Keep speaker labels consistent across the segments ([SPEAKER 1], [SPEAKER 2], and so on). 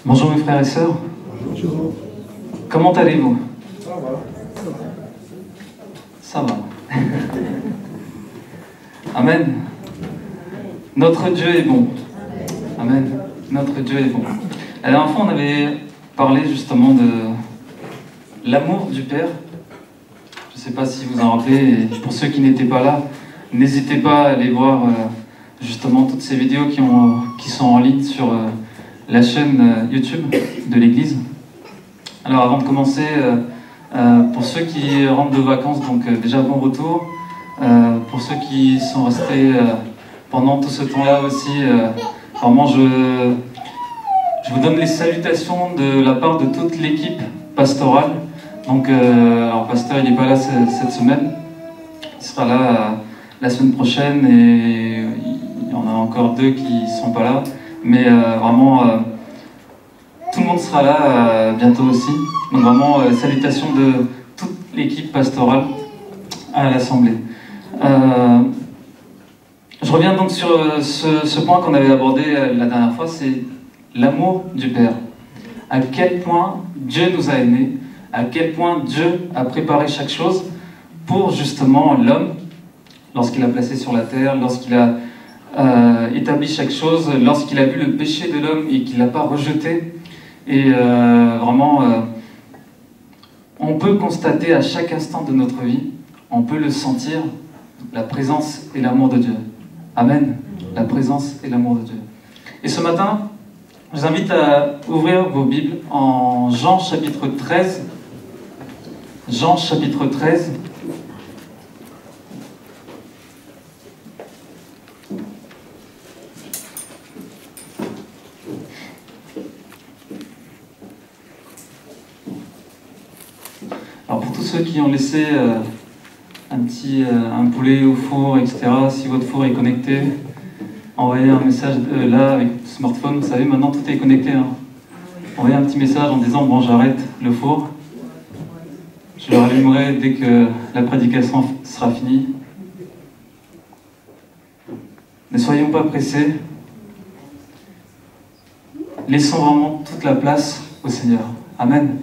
[SPEAKER 1] Bonjour mes frères et sœurs.
[SPEAKER 2] Bonjour.
[SPEAKER 1] Comment allez-vous?
[SPEAKER 2] Ça va.
[SPEAKER 1] Ça va. Amen. Notre Dieu est bon. Amen. Notre Dieu est bon. La dernière fois, on avait parlé justement de l'amour du Père. Je ne sais pas si vous en rappelez. Et pour ceux qui n'étaient pas là, n'hésitez pas à aller voir justement toutes ces vidéos qui sont en ligne sur la chaîne YouTube de l'Église. Alors avant de commencer, pour ceux qui rentrent de vacances, donc déjà bon retour. Pour ceux qui sont restés pendant tout ce temps-là aussi, vraiment je vous donne les salutations de la part de toute l'équipe pastorale. Donc, alors pasteur il n'est pas là cette semaine, il sera là la semaine prochaine et il y en a encore deux qui ne sont pas là. Mais vraiment, tout le monde sera là bientôt aussi. Donc vraiment, salutations de toute l'équipe pastorale à l'Assemblée. Je reviens donc sur ce point qu'on avait abordé la dernière fois, c'est l'amour du Père. À quel point Dieu nous a aimés, à quel point Dieu a préparé chaque chose pour justement l'homme, lorsqu'il a placé sur la terre, lorsqu'il a établi chaque chose, lorsqu'il a vu le péché de l'homme et qu'il ne l'a pas rejeté. Et vraiment, on peut constater à chaque instant de notre vie, on peut le sentir, la présence et l'amour de Dieu. Amen. La présence et l'amour de Dieu. Et ce matin, je vous invite à ouvrir vos Bibles en Jean chapitre 13. Jean chapitre 13. Alors pour tous ceux qui ont laissé un poulet au four, etc., si votre four est connecté, envoyez un message là avec le smartphone, vous savez maintenant tout est connecté. Hein. Envoyez un petit message en disant bon j'arrête le four, je le rallumerai dès que la prédication sera finie. Ne soyons pas pressés, laissons vraiment toute la place au Seigneur. Amen.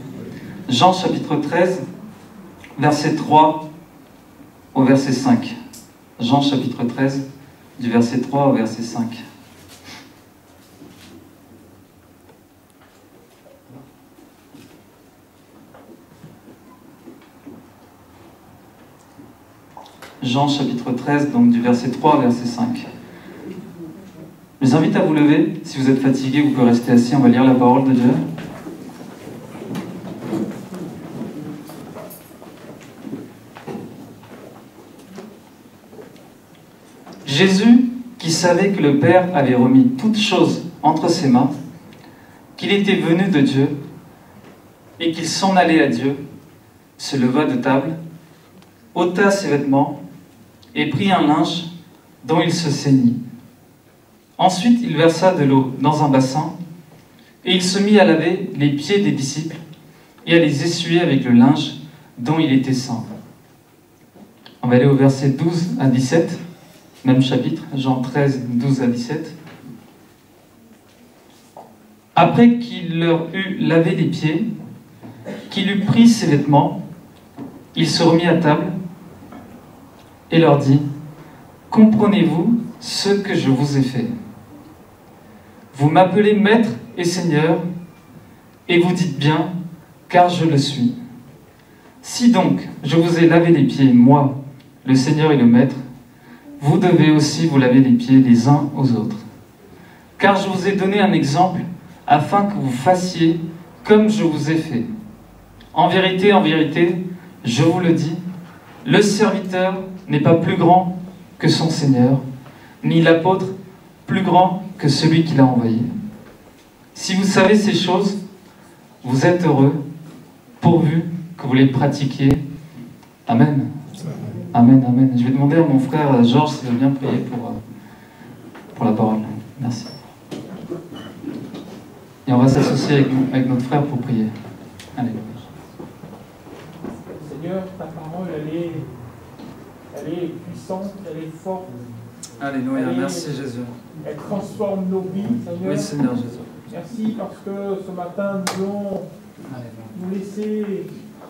[SPEAKER 1] Jean chapitre 13, verset 3 au verset 5. Jean chapitre 13, du verset 3 au verset 5. Jean chapitre 13, donc du verset 3 au verset 5. Je vous invite à vous lever. Si vous êtes fatigué, vous pouvez rester assis. On va lire la parole de Dieu. Jésus, qui savait que le Père avait remis toutes choses entre ses mains, qu'il était venu de Dieu et qu'il s'en allait à Dieu, se leva de table, ôta ses vêtements et prit un linge dont il se ceignit. Ensuite, il versa de l'eau dans un bassin et il se mit à laver les pieds des disciples et à les essuyer avec le linge dont il était ceint. On va aller au verset 12 à 17. Même chapitre, Jean 13, 12 à 17. Après qu'il leur eut lavé les pieds, qu'il eut pris ses vêtements, il se remit à table et leur dit : comprenez-vous ce que je vous ai fait? Vous m'appelez Maître et Seigneur, et vous dites bien, car je le suis. Si donc je vous ai lavé les pieds, moi, le Seigneur et le Maître, vous devez aussi vous laver les pieds les uns aux autres. Car je vous ai donné un exemple afin que vous fassiez comme je vous ai fait. En vérité, je vous le dis, le serviteur n'est pas plus grand que son Seigneur, ni l'apôtre plus grand que celui qui l'a envoyé. Si vous savez ces choses, vous êtes heureux, pourvu que vous les pratiquiez. Amen. Amen, amen. Je vais demander à mon frère Georges s'il veut bien prier pour la parole. Merci. Et on va s'associer avec notre frère pour prier. Allez.
[SPEAKER 2] Seigneur, ta parole, elle est puissante, elle est forte.
[SPEAKER 1] Alléluia, merci Jésus.
[SPEAKER 2] Elle transforme nos vies, Seigneur.
[SPEAKER 1] Oui, Seigneur Jésus.
[SPEAKER 2] Merci parce que ce matin, nous voulons nous laisser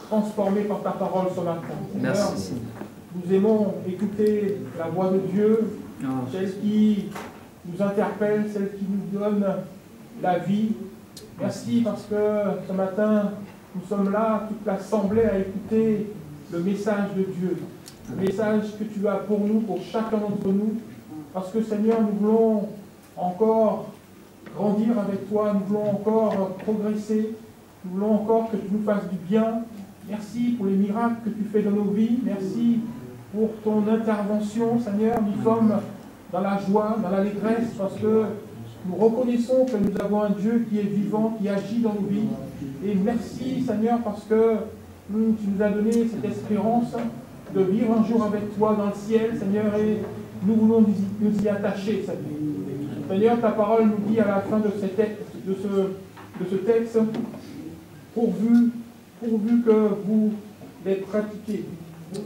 [SPEAKER 2] transformer par ta parole ce matin. Seigneur,
[SPEAKER 1] Merci.
[SPEAKER 2] nous aimons écouter la voix de Dieu, celle qui nous interpelle, celle qui nous donne la vie. Merci parce que ce matin, nous sommes là, toute l'assemblée, à écouter le message de Dieu. Le message que tu as pour nous, pour chacun d'entre nous. Parce que Seigneur, nous voulons encore grandir avec toi, nous voulons encore progresser, nous voulons encore que tu nous fasses du bien. Merci pour les miracles que tu fais dans nos vies. Merci pour ton intervention, Seigneur. Nous sommes dans la joie, dans l'allégresse, parce que nous reconnaissons que nous avons un Dieu qui est vivant, qui agit dans nos vies. Et merci, Seigneur, parce que tu nous as donné cette espérance de vivre un jour avec toi dans le ciel, Seigneur, et nous voulons nous y attacher, Seigneur, ta parole nous dit à la fin de ce texte, pourvu que vous l'êtes pratiqué.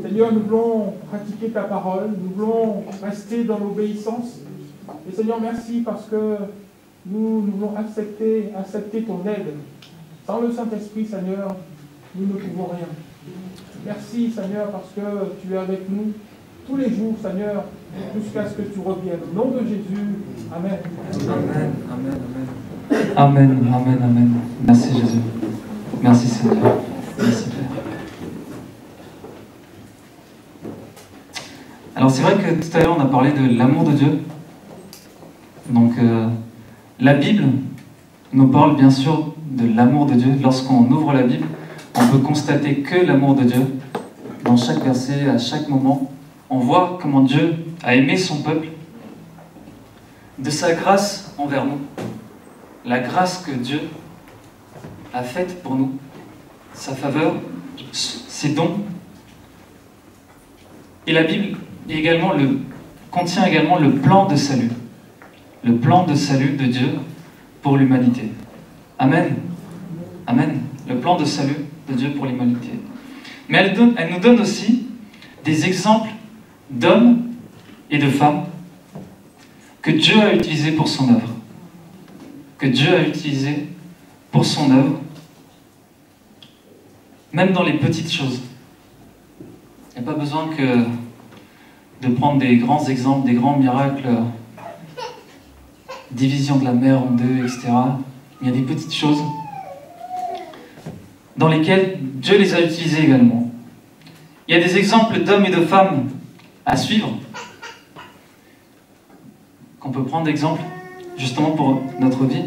[SPEAKER 2] Seigneur, nous voulons pratiquer ta parole, nous voulons rester dans l'obéissance. Et Seigneur, merci parce que nous voulons accepter ton aide. Sans le Saint-Esprit, Seigneur, nous ne pouvons rien. Merci, Seigneur, parce que tu es avec nous tous les jours, Seigneur, jusqu'à ce que tu reviennes. Au nom de Jésus, Amen.
[SPEAKER 1] Amen, amen, amen. Amen, amen, amen. Merci Jésus. Merci Seigneur. Merci Père. Alors c'est vrai que tout à l'heure on a parlé de l'amour de Dieu. Donc la Bible nous parle bien sûr de l'amour de Dieu. Lorsqu'on ouvre la Bible, on peut constater que l'amour de Dieu. Dans chaque verset, à chaque moment, on voit comment Dieu a aimé son peuple, de sa grâce envers nous, la grâce que Dieu a faite pour nous, sa faveur, ses dons. Et la Bible contient également le plan de salut de Dieu pour l'humanité. Amen. Amen. Le plan de salut de Dieu pour l'humanité. Mais elle nous donne aussi des exemples d'hommes et de femmes que Dieu a utilisés pour son œuvre. Que Dieu a utilisés pour son œuvre, même dans les petites choses. Il n'y a pas besoin de prendre des grands exemples, des grands miracles, division de la mer en deux, etc. Il y a des petites choses dans lesquelles Dieu les a utilisées également. Il y a des exemples d'hommes et de femmes à suivre, qu'on peut prendre d'exemple justement pour notre vie,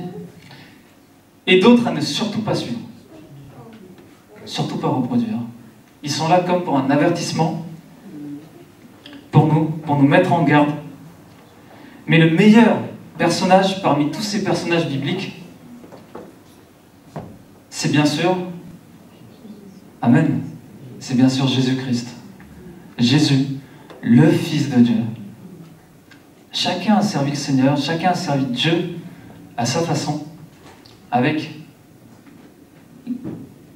[SPEAKER 1] et d'autres à ne surtout pas suivre, surtout pas reproduire. Ils sont là comme pour un avertissement, pour nous mettre en garde. Mais le meilleur personnage parmi tous ces personnages bibliques, c'est bien sûr, Amen, c'est bien sûr Jésus-Christ. Jésus, le Fils de Dieu. Chacun a servi le Seigneur, chacun a servi Dieu à sa façon, avec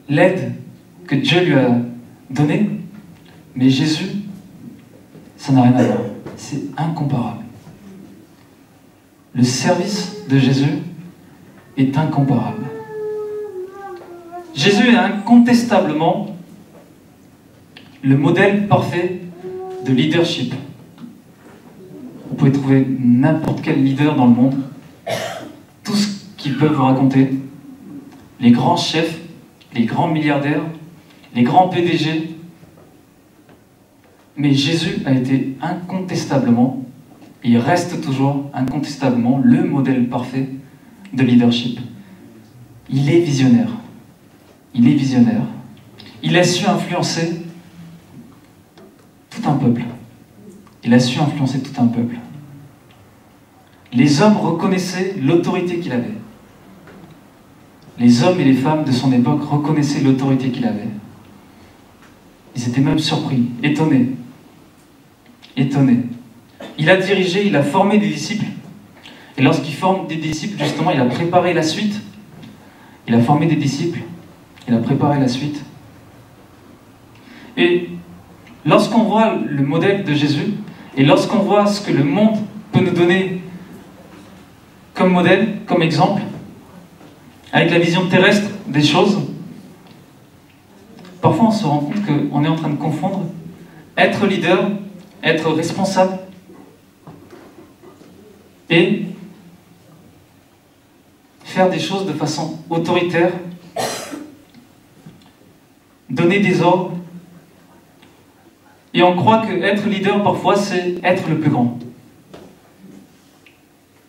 [SPEAKER 1] l'aide que Dieu lui a donnée. Mais Jésus, ça n'a rien à voir. C'est incomparable. Le service de Jésus est incomparable. Jésus est incontestablement le modèle parfait de leadership. Vous pouvez trouver n'importe quel leader dans le monde, tout ce qu'ils peuvent vous raconter, les grands chefs, les grands milliardaires, les grands PDG. Mais Jésus a été incontestablement, et il reste toujours incontestablement le modèle parfait de leadership. Il est visionnaire. Il est visionnaire. Il a su influencer tout un peuple. Il a su influencer tout un peuple. Les hommes reconnaissaient l'autorité qu'il avait. Les hommes et les femmes de son époque reconnaissaient l'autorité qu'il avait. Ils étaient même surpris, étonnés. Étonnés. Il a dirigé, il a formé des disciples. Et lorsqu'il forme des disciples, justement, il a préparé la suite. Il a formé des disciples. Il a préparé la suite. Et lorsqu'on voit le modèle de Jésus, et lorsqu'on voit ce que le monde peut nous donner comme modèle, comme exemple, avec la vision terrestre des choses, parfois on se rend compte qu'on est en train de confondre être leader, être responsable et faire des choses de façon autoritaire, donner des ordres. Et on croit que être leader, parfois, c'est être le plus grand.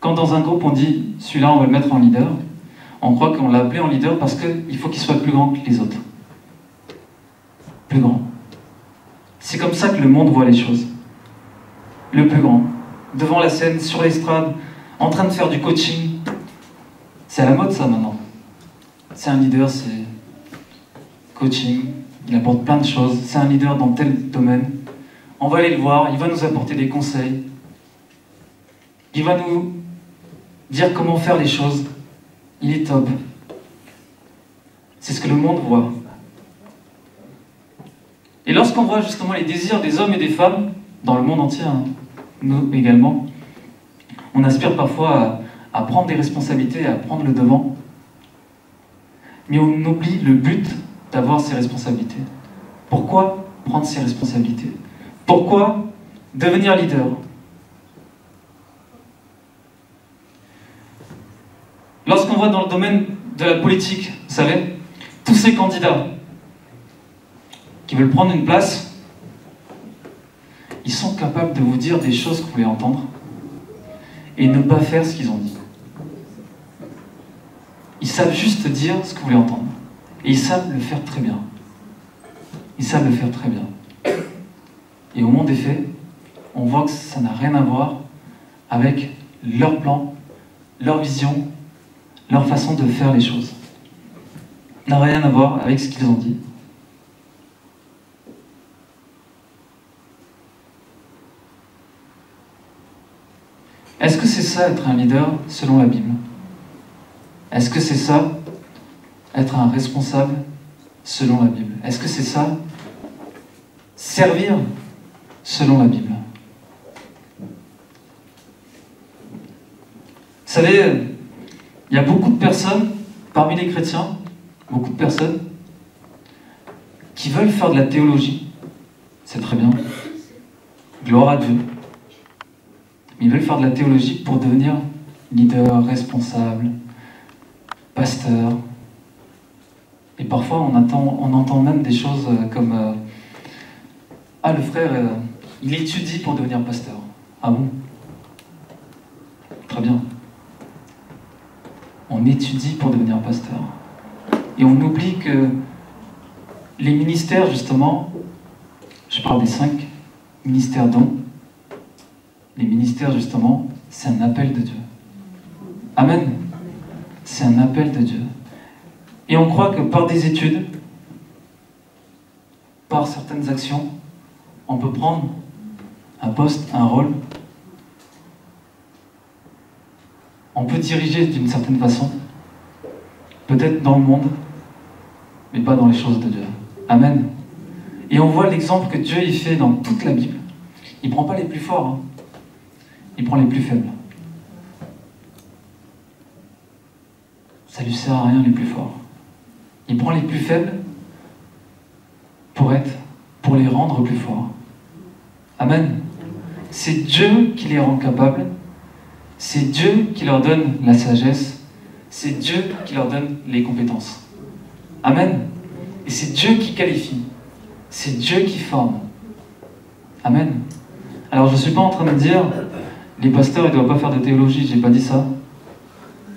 [SPEAKER 1] Quand dans un groupe, on dit « celui-là, on va le mettre en leader », on croit qu'on l'a appelé en leader parce qu'il faut qu'il soit plus grand que les autres. Plus grand. C'est comme ça que le monde voit les choses. Le plus grand. Devant la scène, sur l'estrade, en train de faire du coaching. C'est à la mode, ça, maintenant. C'est un leader, c'est coaching. Il apporte plein de choses. C'est un leader dans tel domaine. On va aller le voir. Il va nous apporter des conseils. Il va nous dire comment faire les choses. Il est top. C'est ce que le monde voit. Et lorsqu'on voit justement les désirs des hommes et des femmes, dans le monde entier, hein, nous également, on aspire parfois à prendre des responsabilités, à prendre le devant. Mais on oublie le but d'avoir ces responsabilités. Pourquoi prendre ces responsabilités? Pourquoi devenir leader? Lorsqu'on voit dans le domaine de la politique, vous savez, tous ces candidats qui veulent prendre une place, ils sont capables de vous dire des choses que vous voulez entendre et ne pas faire ce qu'ils ont dit. Ils savent juste dire ce que vous voulez entendre. Et ils savent le faire très bien. Ils savent le faire très bien. Et au moment des faits, on voit que ça n'a rien à voir avec leur plan, leur vision, leur façon de faire les choses. Ça n'a rien à voir avec ce qu'ils ont dit. Est-ce que c'est ça être un leader selon la Bible? Est-ce que c'est ça être un responsable selon la Bible? Est-ce que c'est ça servir selon la Bible? Vous savez, il y a beaucoup de personnes, parmi les chrétiens, beaucoup de personnes qui veulent faire de la théologie. C'est très bien. Gloire à Dieu. Mais ils veulent faire de la théologie pour devenir leader, responsable, pasteur. Et parfois, on entend même des choses comme ah, le frère, il étudie pour devenir pasteur. Ah bon? Très bien. On étudie pour devenir pasteur. Et on oublie que les ministères, justement, je parle des 5 ministères dons, les ministères, justement, c'est un appel de Dieu. Amen. C'est un appel de Dieu. Et on croit que par des études, par certaines actions, on peut prendre un poste, un rôle. On peut diriger d'une certaine façon, peut-être dans le monde, mais pas dans les choses de Dieu. Amen. Et on voit l'exemple que Dieu y fait dans toute la Bible. Il ne prend pas les plus forts, hein. Il prend les plus faibles. Ça ne lui sert à rien les plus forts. Il prend les plus faibles pour les rendre plus forts. Amen. C'est Dieu qui les rend capables. C'est Dieu qui leur donne la sagesse. C'est Dieu qui leur donne les compétences. Amen. Et c'est Dieu qui qualifie. C'est Dieu qui forme. Amen. Alors je ne suis pas en train de dire les pasteurs ils ne doivent pas faire de théologie, je n'ai pas dit ça.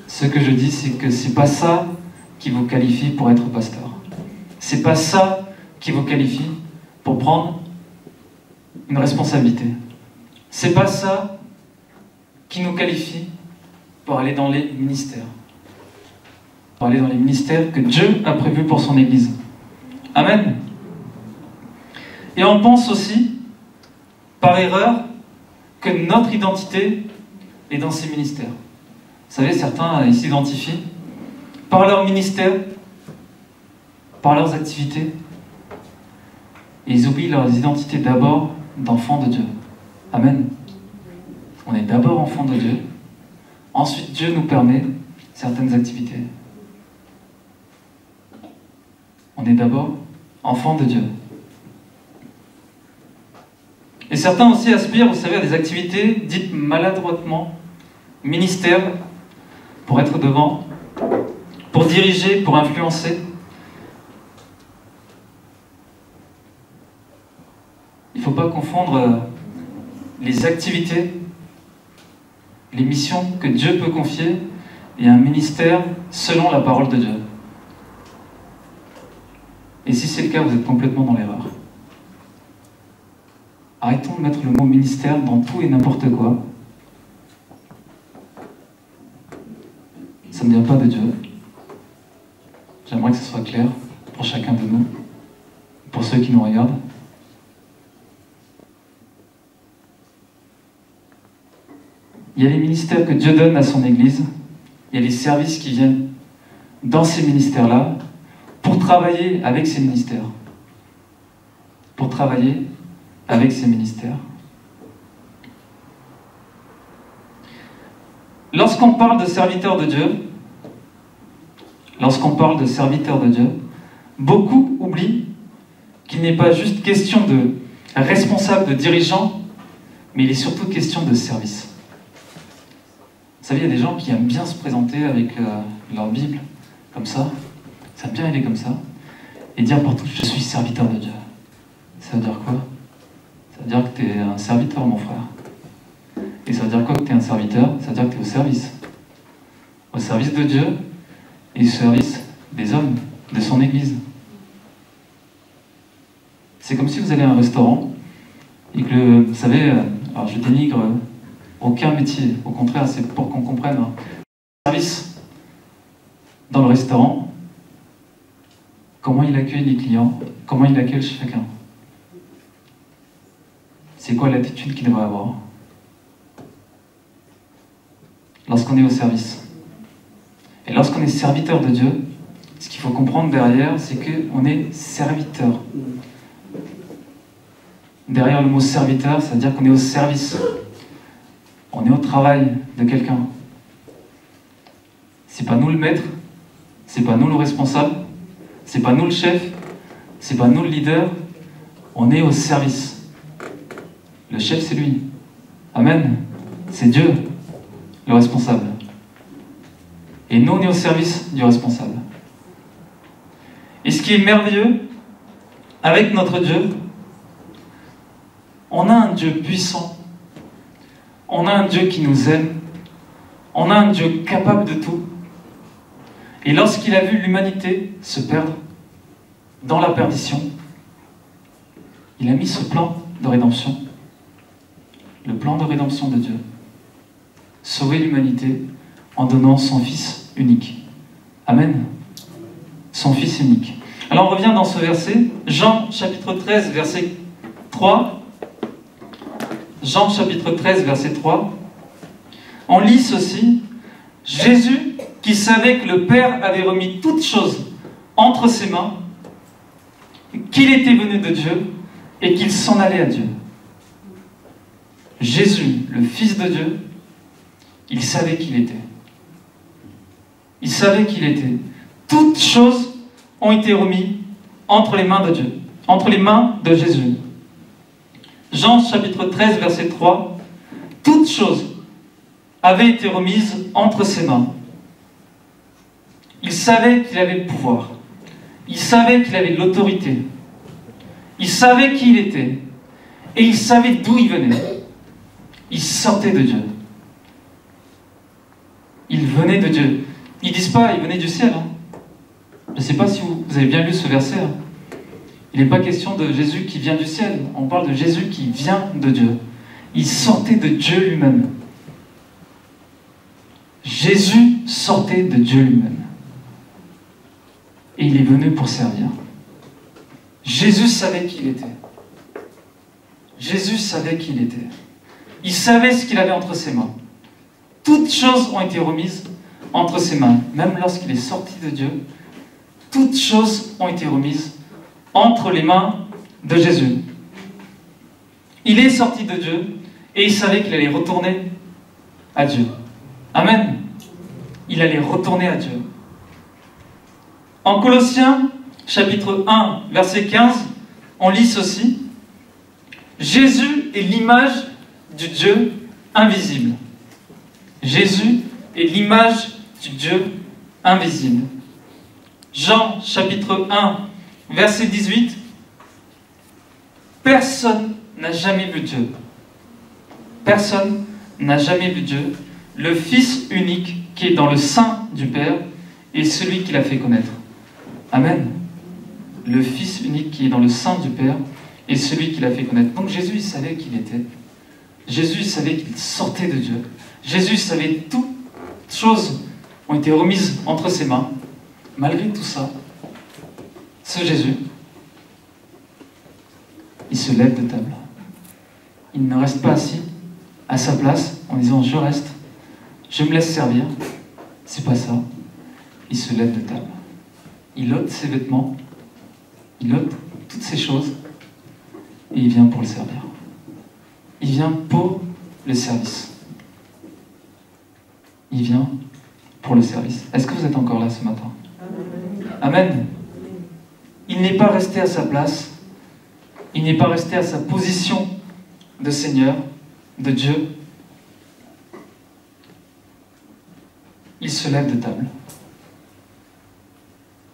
[SPEAKER 1] Ce que je dis, c'est que c'est pas ça qui vous qualifie pour être pasteur. C'est pas ça qui vous qualifie pour prendre une responsabilité. C'est pas ça qui nous qualifie pour aller dans les ministères. Pour aller dans les ministères que Dieu a prévus pour son Église. Amen. Et on pense aussi, par erreur, que notre identité est dans ces ministères. Vous savez, certains, ils s'identifient par leur ministère, par leurs activités, et ils oublient leur identité d'abord d'enfants de Dieu. Amen. On est d'abord enfants de Dieu. Ensuite, Dieu nous permet certaines activités. On est d'abord enfant de Dieu. Et certains aussi aspirent, vous savez, à des activités dites maladroitement ministère, pour être devant, pour diriger, pour influencer. Il ne faut pas confondre les activités, les missions que Dieu peut confier et un ministère selon la parole de Dieu. Et si c'est le cas, vous êtes complètement dans l'erreur. Arrêtons de mettre le mot ministère dans tout et n'importe quoi. Ça ne vient pas de Dieu. J'aimerais que ce soit clair pour chacun de nous, pour ceux qui nous regardent. Il y a les ministères que Dieu donne à son Église, il y a les services qui viennent dans ces ministères-là pour travailler avec ces ministères. Pour travailler avec ces ministères. Lorsqu'on parle de serviteurs de Dieu, beaucoup oublient qu'il n'est pas juste question de responsable, de dirigeant, mais il est surtout question de service. Vous savez, il y a des gens qui aiment bien se présenter avec leur Bible, comme ça aime bien aller comme ça, et dire partout, je suis serviteur de Dieu. Ça veut dire quoi? Ça veut dire que tu es un serviteur, mon frère. Et ça veut dire quoi que tu es un serviteur? Ça veut dire que tu es au service. Au service de Dieu et au service des hommes, de son Église. C'est comme si vous allez à un restaurant et que, vous savez, alors je dénigre aucun métier, au contraire, c'est pour qu'on comprenne. Le service dans le restaurant, comment il accueille les clients, comment il accueille chacun. C'est quoi l'attitude qu'il devrait avoir lorsqu'on est au service? Et lorsqu'on est serviteur de Dieu, ce qu'il faut comprendre derrière, c'est qu'on est serviteur. Derrière le mot serviteur, ça veut dire qu'on est au service. On est au travail de quelqu'un. C'est pas nous le maître, c'est pas nous le responsable, c'est pas nous le chef, c'est pas nous le leader. On est au service. Le chef, c'est lui. Amen. C'est Dieu, le responsable. Et nous, on est au service du responsable. Et ce qui est merveilleux, avec notre Dieu, on a un Dieu puissant. On a un Dieu qui nous aime. On a un Dieu capable de tout. Et lorsqu'il a vu l'humanité se perdre dans la perdition, il a mis ce plan de rédemption. Le plan de rédemption de Dieu. Sauver l'humanité en donnant son Fils unique. Amen. Son Fils unique. Alors on revient dans ce verset, Jean chapitre 13, verset 3. Jean chapitre 13, verset 3. On lit ceci. Jésus, qui savait que le Père avait remis toutes choses entre ses mains, qu'il était venu de Dieu et qu'il s'en allait à Dieu. Jésus, le Fils de Dieu, il savait qui il était. Il savait qui il était. Toutes choses ont été remises entre les mains de Dieu, entre les mains de Jésus. Jean chapitre 13, verset 3. Toutes choses avaient été remises entre ses mains. Il savait qu'il avait le pouvoir. Il savait qu'il avait l'autorité. Il savait qui il était. Et il savait d'où il venait. Il sortait de Dieu. Il venait de Dieu. Ils ne disent pas, il venait du ciel. Je ne sais pas si vous avez bien lu ce verset. Il n'est pas question de Jésus qui vient du ciel. On parle de Jésus qui vient de Dieu. Il sortait de Dieu lui-même. Jésus sortait de Dieu lui-même. Et il est venu pour servir. Jésus savait qui il était. Jésus savait qui il était. Il savait ce qu'il avait entre ses mains. Toutes choses ont été remises entre ses mains. Même lorsqu'il est sorti de Dieu, toutes choses ont été remises entre les mains de Jésus. Il est sorti de Dieu et il savait qu'il allait retourner à Dieu. Amen. Il allait retourner à Dieu. En Colossiens, chapitre 1, verset 15, on lit ceci. Jésus est l'image du Dieu invisible. Jésus est l'image du Dieu invisible. Jean, chapitre 1, verset 18. Personne n'a jamais vu Dieu. Personne n'a jamais vu Dieu. Le Fils unique qui est dans le sein du Père est celui qui l'a fait connaître. Amen. Le Fils unique qui est dans le sein du Père est celui qui l'a fait connaître. Donc Jésus, il savait qui il était. Jésus, il savait qu'il sortait de Dieu. Jésus savait toutes choses ont été remises entre ses mains. Malgré tout ça, ce Jésus, il se lève de table. Il ne reste pas assis à sa place en disant « je reste, je me laisse servir ». C'est pas ça. Il se lève de table. Il ôte ses vêtements, il ôte toutes ces choses et il vient pour le servir. Il vient pour le service. Il vient pour le service. Est-ce que vous êtes encore là ce matin? Amen. Il n'est pas resté à sa place. Il n'est pas resté à sa position de Seigneur, de Dieu. Il se lève de table.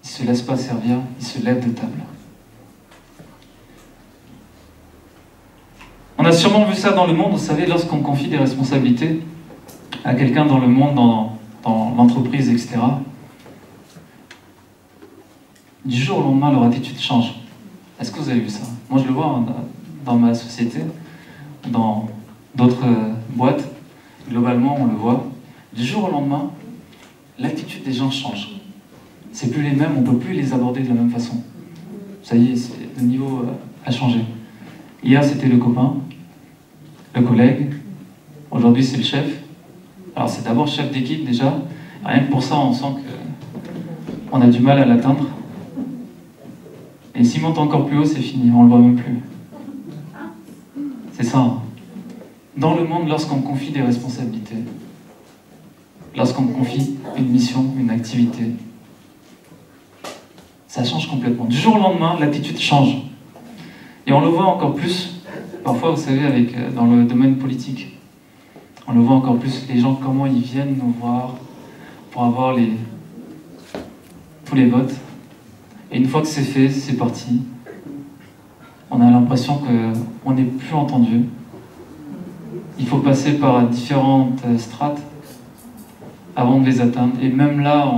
[SPEAKER 1] Il ne se laisse pas servir, il se lève de table. On a sûrement vu ça dans le monde, vous savez, lorsqu'on confie des responsabilités à quelqu'un dans le monde, dans l'entreprise, etc. Du jour au lendemain, leur attitude change. Est-ce que vous avez vu ça? Moi, je le vois dans ma société, dans d'autres boîtes. Globalement, on le voit. Du jour au lendemain, l'attitude des gens change. C'est plus les mêmes, on ne peut plus les aborder de la même façon. Ça y est, le niveau a changé. Hier, c'était le copain, le collègue. Aujourd'hui, c'est le chef. Alors, c'est d'abord chef d'équipe déjà. Rien que pour ça, on sent qu'on a du mal à l'atteindre. Et s'il monte encore plus haut, c'est fini, on ne le voit même plus. C'est ça. Hein. Dans le monde, lorsqu'on confie des responsabilités, lorsqu'on confie une mission, une activité, ça change complètement. Du jour au lendemain, l'attitude change. Et on le voit encore plus, parfois, vous savez, dans le domaine politique. On le voit encore plus, les gens, comment ils viennent nous voir pour avoir tous les votes. Et une fois que c'est fait, c'est parti. On a l'impression qu'on n'est plus entendu. Il faut passer par différentes strates avant de les atteindre. Et même là,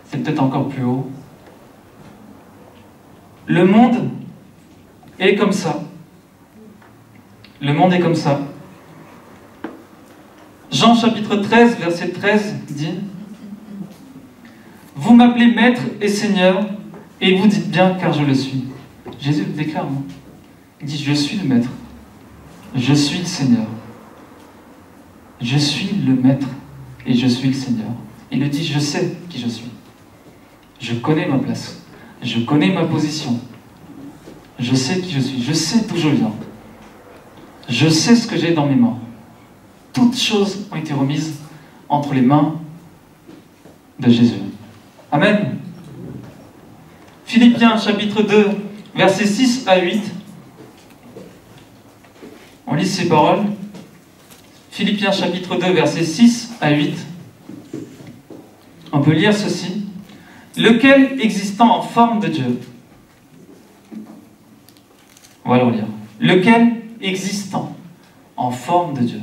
[SPEAKER 1] c'est peut-être encore plus haut. Le monde est comme ça. Le monde est comme ça. Jean chapitre 13, verset 13 dit « Vous m'appelez Maître et Seigneur, et vous dites bien car je le suis. » Jésus le déclare, non? Il dit « Je suis le Maître, je suis le Seigneur. Je suis le Maître et je suis le Seigneur. » Il le dit « Je sais qui je suis. Je connais ma place. Je connais ma position. Je sais qui je suis. Je sais d'où je viens. Je sais ce que j'ai dans mes mains. Toutes choses ont été remises entre les mains de Jésus. » Amen. Philippiens chapitre 2, versets 6 à 8. On lit ces paroles. Philippiens chapitre 2, versets 6 à 8. On peut lire ceci. Lequel existant en forme de Dieu. On va le relire. Lequel existant en forme de Dieu.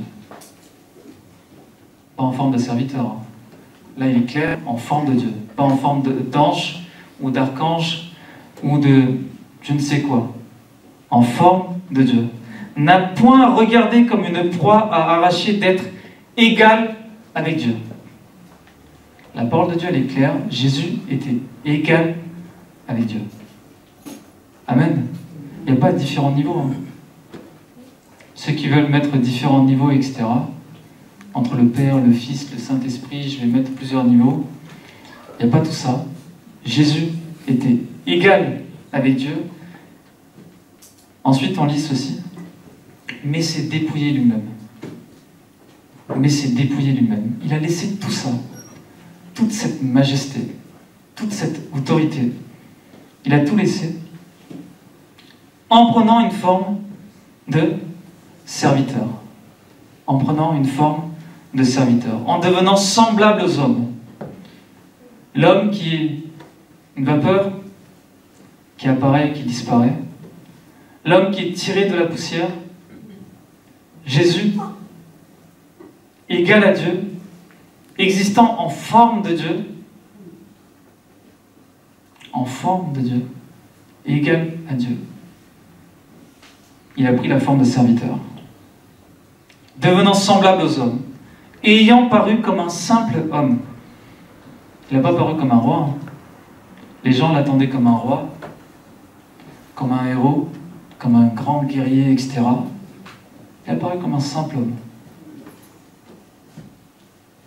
[SPEAKER 1] Pas en forme de serviteur. Là, il est clair, en forme de Dieu. Pas en forme d'ange ou d'archange ou de je ne sais quoi. En forme de Dieu. N'a point regardé comme une proie à arracher d'être égal avec Dieu. La parole de Dieu, elle est claire. Jésus était égal avec Dieu. Amen. Il n'y a pas de différents niveaux. Hein. Ceux qui veulent mettre différents niveaux, etc., entre le Père, le Fils, le Saint-Esprit, je vais mettre plusieurs niveaux. Il n'y a pas tout ça. Jésus était égal avec Dieu. Ensuite, on lit ceci. Mais s'est dépouillé lui-même. Mais s'est dépouillé lui-même. Il a laissé tout ça, toute cette majesté, toute cette autorité. Il a tout laissé en prenant une forme de serviteur. En prenant une forme de serviteur. En devenant semblable aux hommes. L'homme qui est une vapeur, qui apparaît et qui disparaît. L'homme qui est tiré de la poussière. Jésus, égal à Dieu, existant en forme de Dieu, égal à Dieu. Il a pris la forme de serviteur, devenant semblable aux hommes, et ayant paru comme un simple homme. Il n'a pas paru comme un roi. Hein. Les gens l'attendaient comme un roi, comme un héros, comme un grand guerrier, etc. Il apparaît comme un simple homme.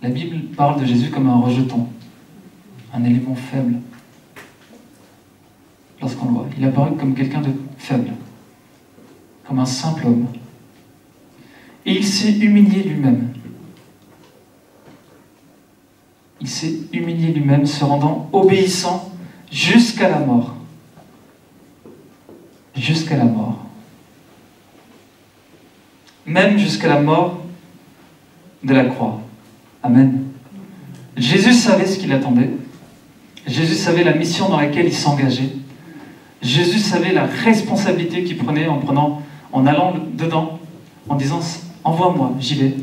[SPEAKER 1] La Bible parle de Jésus comme un rejeton, un élément faible. Lorsqu'on le voit, il apparaît comme quelqu'un de faible, comme un simple homme. Et il s'est humilié lui-même. Il s'est humilié lui-même, se rendant obéissant jusqu'à la mort. Jusqu'à la mort. Même jusqu'à la mort de la croix. Amen. Jésus savait ce qu'il attendait. Jésus savait la mission dans laquelle il s'engageait. Jésus savait la responsabilité qu'il prenait en allant dedans, en disant « Envoie-moi, j'y vais ».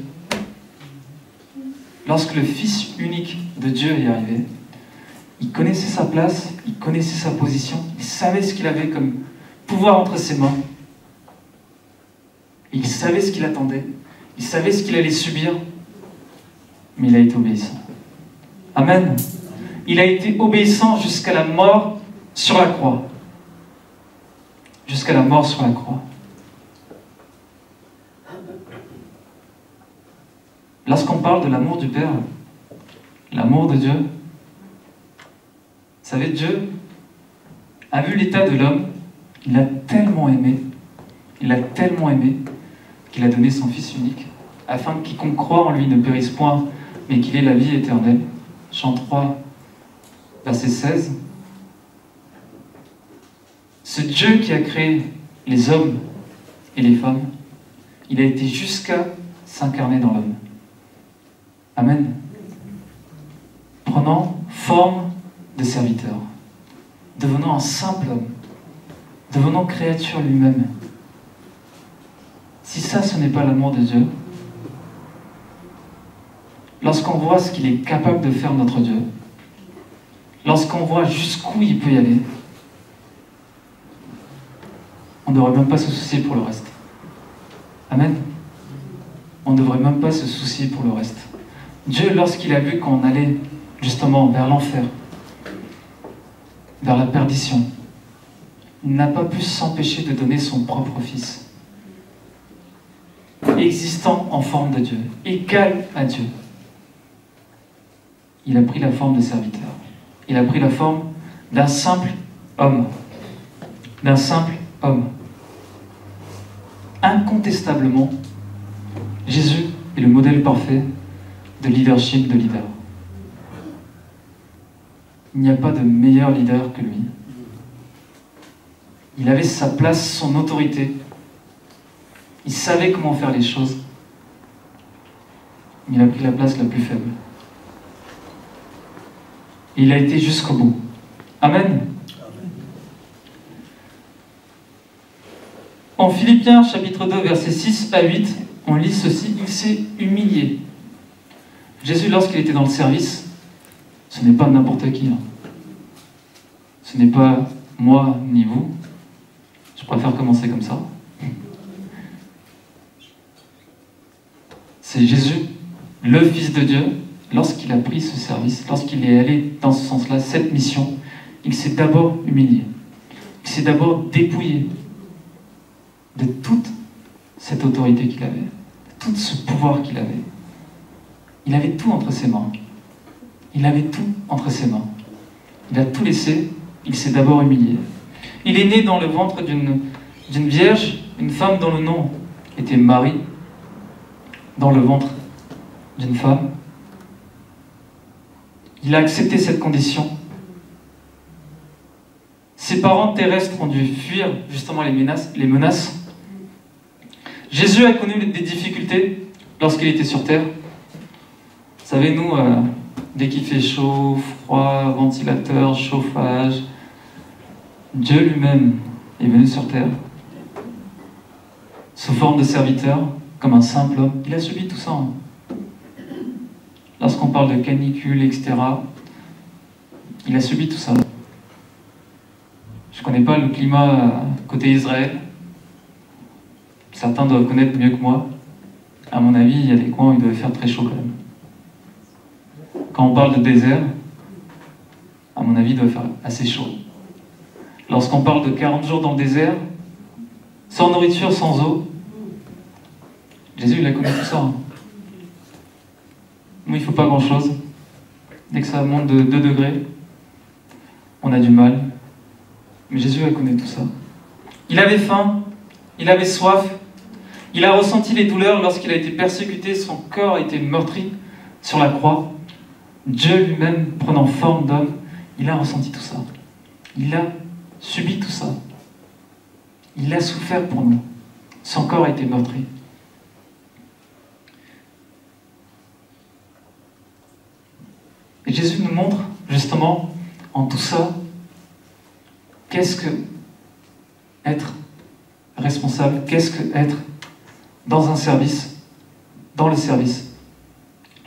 [SPEAKER 1] Lorsque le Fils unique de Dieu est arrivé, il connaissait sa place, il connaissait sa position, il savait ce qu'il avait comme pouvoir entre ses mains. Il savait ce qu'il attendait, il savait ce qu'il allait subir, mais il a été obéissant. Amen. Il a été obéissant jusqu'à la mort sur la croix. Jusqu'à la mort sur la croix. Lorsqu'on parle de l'amour du Père, l'amour de Dieu, vous savez, Dieu a vu l'état de l'homme, il a tellement aimé qu'il a donné son Fils unique, afin que quiconque croit en lui ne périsse point, mais qu'il ait la vie éternelle. Chant 3, verset 16. Ce Dieu qui a créé les hommes et les femmes, il a été jusqu'à s'incarner dans l'homme. Amen. Prenant forme de serviteur, devenant un simple homme, devenant créature lui-même. Si ça, ce n'est pas l'amour de Dieu, lorsqu'on voit ce qu'il est capable de faire notre Dieu, lorsqu'on voit jusqu'où il peut y aller, on ne devrait même pas se soucier pour le reste. Amen. On ne devrait même pas se soucier pour le reste. Dieu, lorsqu'il a vu qu'on allait justement vers l'enfer, vers la perdition, il n'a pas pu s'empêcher de donner son propre Fils, existant en forme de Dieu, égal à Dieu. Il a pris la forme de serviteur. Il a pris la forme d'un simple homme. D'un simple homme. Incontestablement, Jésus est le modèle parfait de leadership de leader. Il n'y a pas de meilleur leader que lui. Il avait sa place, son autorité. Il savait comment faire les choses. Mais il a pris la place la plus faible. Et il a été jusqu'au bout. Amen. En Philippiens chapitre 2, versets 6 à 8, on lit ceci, il s'est humilié. Jésus, lorsqu'il était dans le service, ce n'est pas n'importe qui. Hein. Ce n'est pas moi ni vous. Je préfère commencer comme ça. C'est Jésus, le Fils de Dieu, lorsqu'il a pris ce service, lorsqu'il est allé dans ce sens-là, cette mission, il s'est d'abord humilié. Il s'est d'abord dépouillé de toute cette autorité qu'il avait, de tout ce pouvoir qu'il avait. Il avait tout entre ses mains. Il avait tout entre ses mains. Il a tout laissé, il s'est d'abord humilié. Il est né dans le ventre d'une vierge, une femme dont le nom était Marie, dans le ventre d'une femme. Il a accepté cette condition. Ses parents terrestres ont dû fuir justement les menaces. Jésus a connu des difficultés lorsqu'il était sur terre. Vous savez, nous, dès qu'il fait chaud, froid, ventilateur, chauffage, Dieu lui-même est venu sur terre sous forme de serviteur, comme un simple homme. Il a subi tout ça. Lorsqu'on parle de canicule, etc., il a subi tout ça. Je ne connais pas le climat côté Israël. Certains doivent connaître mieux que moi. À mon avis, il y a des coins où il devait faire très chaud quand même. Quand on parle de désert, à mon avis, il doit faire assez chaud. Lorsqu'on parle de 40 jours dans le désert, sans nourriture, sans eau, Jésus, il a connu tout ça. Nous, il ne faut pas grand-chose. Dès que ça monte de 2 degrés, on a du mal. Mais Jésus a connu tout ça. Il avait faim, il avait soif, il a ressenti les douleurs lorsqu'il a été persécuté, son corps a été meurtri sur la croix. Dieu lui-même, prenant forme d'homme, il a ressenti tout ça. Il a subi tout ça. Il a souffert pour nous. Son corps a été meurtri. Et Jésus nous montre, justement, en tout ça, qu'est-ce que être responsable, qu'est-ce que être dans un service, dans le service.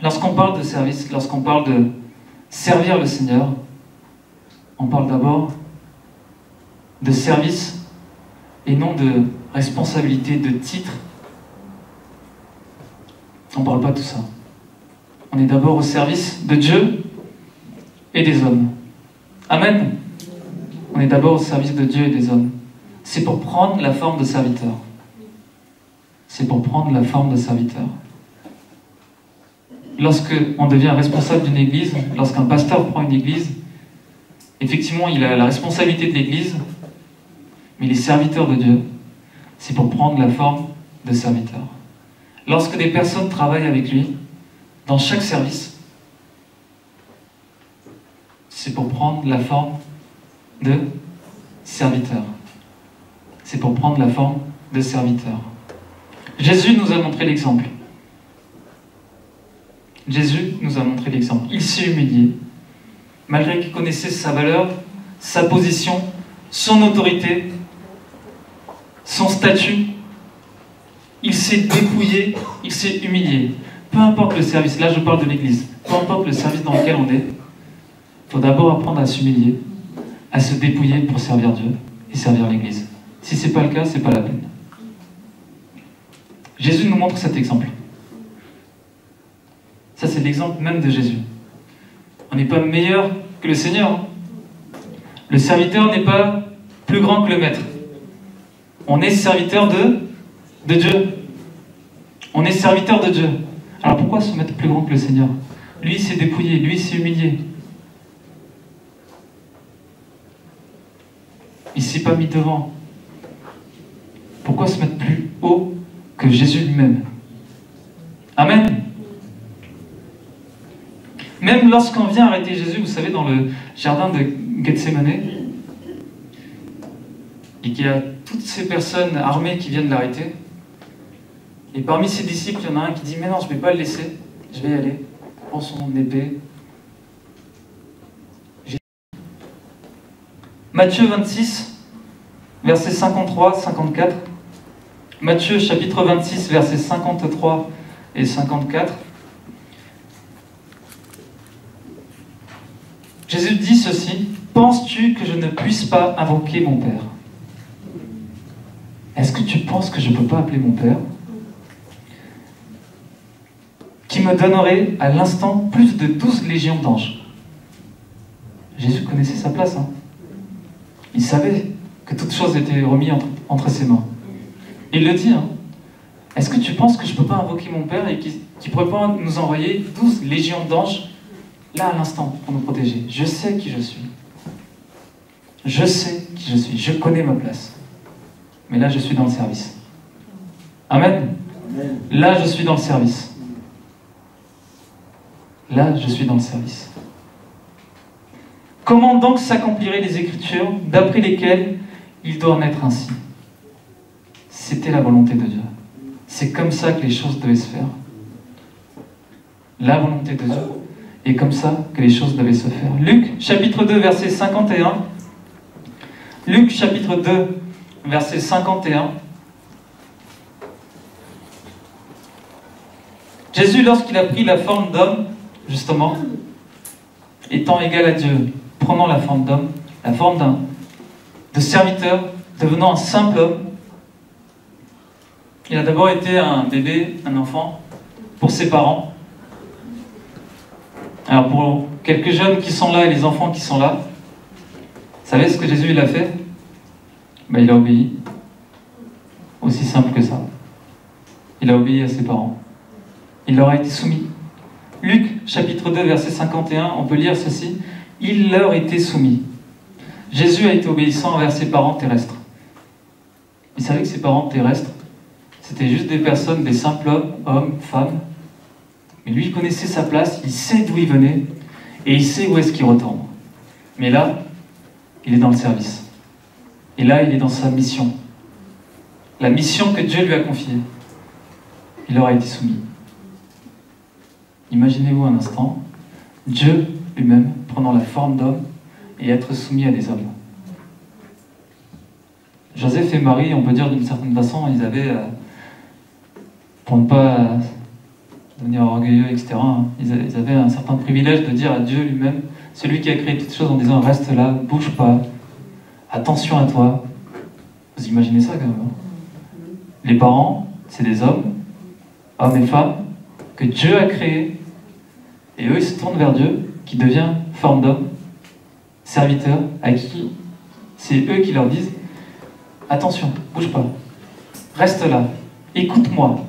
[SPEAKER 1] Lorsqu'on parle de service, lorsqu'on parle de servir le Seigneur, on parle d'abord de service et non de responsabilité, de titre. On ne parle pas de tout ça. On est d'abord au service de Dieu et des hommes. Amen. On est d'abord au service de Dieu et des hommes. C'est pour prendre la forme de serviteur. C'est pour prendre la forme de serviteur. Lorsqu'on devient responsable d'une église, lorsqu'un pasteur prend une église, effectivement, il a la responsabilité de l'église, mais il est serviteur de Dieu. C'est pour prendre la forme de serviteur. Lorsque des personnes travaillent avec lui, dans chaque service, c'est pour prendre la forme de serviteur. C'est pour prendre la forme de serviteur. Jésus nous a montré l'exemple. Jésus nous a montré l'exemple. Il s'est humilié. Malgré qu'il connaissait sa valeur, sa position, son autorité, son statut, il s'est dépouillé, il s'est humilié. Peu importe le service, là je parle de l'église, peu importe le service dans lequel on est, il faut d'abord apprendre à s'humilier, à se dépouiller pour servir Dieu et servir l'église. Si ce n'est pas le cas, ce n'est pas la peine. Jésus nous montre cet exemple. Ça, c'est l'exemple même de Jésus. On n'est pas meilleur que le Seigneur. Le serviteur n'est pas plus grand que le maître. On est serviteur de Dieu. On est serviteur de Dieu. Alors pourquoi se mettre plus grand que le Seigneur? Lui, il s'est dépouillé, lui, il s'est humilié. Il ne s'est pas mis devant. Pourquoi se mettre plus haut que Jésus lui-même? Amen. Même lorsqu'on vient arrêter Jésus, vous savez, dans le jardin de Gethsémane, et qu'il y a toutes ces personnes armées qui viennent l'arrêter, et parmi ses disciples, il y en a un qui dit « Mais non, je ne vais pas le laisser, je vais y aller. » Il prend son épée. Matthieu 26, versets 53-54. Matthieu chapitre 26, versets 53 et 54. Jésus dit ceci: « Penses-tu que je ne puisse pas invoquer mon Père ?» Est-ce que tu penses que je ne peux pas appeler mon Père, qui me donnerait à l'instant plus de 12 légions d'anges? Jésus connaissait sa place. Il savait que toutes choses étaient remises entre ses mains. Il le dit. Est-ce que tu penses que je ne peux pas invoquer mon Père et qu'il ne pourrait pas nous envoyer 12 légions d'anges là à l'instant pour nous protéger? Je sais qui je suis. Je sais qui je suis. Je connais ma place. Mais là, je suis dans le service. Amen. Amen. Là, je suis dans le service. Là, je suis dans le service. Comment donc s'accompliraient les Écritures d'après lesquelles il doit en être ainsi? C'était la volonté de Dieu. C'est comme ça que les choses devaient se faire. La volonté de Dieu. Et comme ça que les choses devaient se faire. Luc, chapitre 2, verset 51. Luc, chapitre 2, verset 51. Jésus, lorsqu'il a pris la forme d'homme, justement, étant égal à Dieu, prenant la forme d'homme, la forme de serviteur, devenant un simple homme, il a d'abord été un bébé, un enfant, pour ses parents. Alors pour quelques jeunes qui sont là et les enfants qui sont là, vous savez ce que Jésus il a fait? Il a obéi. Aussi simple que ça. Il a obéi à ses parents. Il leur a été soumis. Luc, chapitre 2, verset 51, on peut lire ceci. Il leur était soumis. Jésus a été obéissant envers ses parents terrestres. Il savait que ses parents terrestres, c'était juste des personnes, des simples hommes, femmes. Mais lui, il connaissait sa place, il sait d'où il venait, et il sait où est-ce qu'il retourne. Mais là, il est dans le service. Et là, il est dans sa mission. La mission que Dieu lui a confiée. Il leur a été soumis. Imaginez-vous un instant, Dieu lui-même prenant la forme d'homme et être soumis à des hommes. Joseph et Marie, on peut dire d'une certaine façon, ils avaient, pour ne pas devenir orgueilleux, etc., ils avaient un certain privilège de dire à Dieu lui-même, celui qui a créé toutes choses, en disant reste là, bouge pas, attention à toi. Vous imaginez ça quand même, hein? Les parents, c'est des hommes et femmes, que Dieu a créés, et eux ils se tournent vers Dieu, qui devient forme d'homme, serviteur, à qui c'est eux qui leur disent attention, bouge pas, reste là, écoute-moi,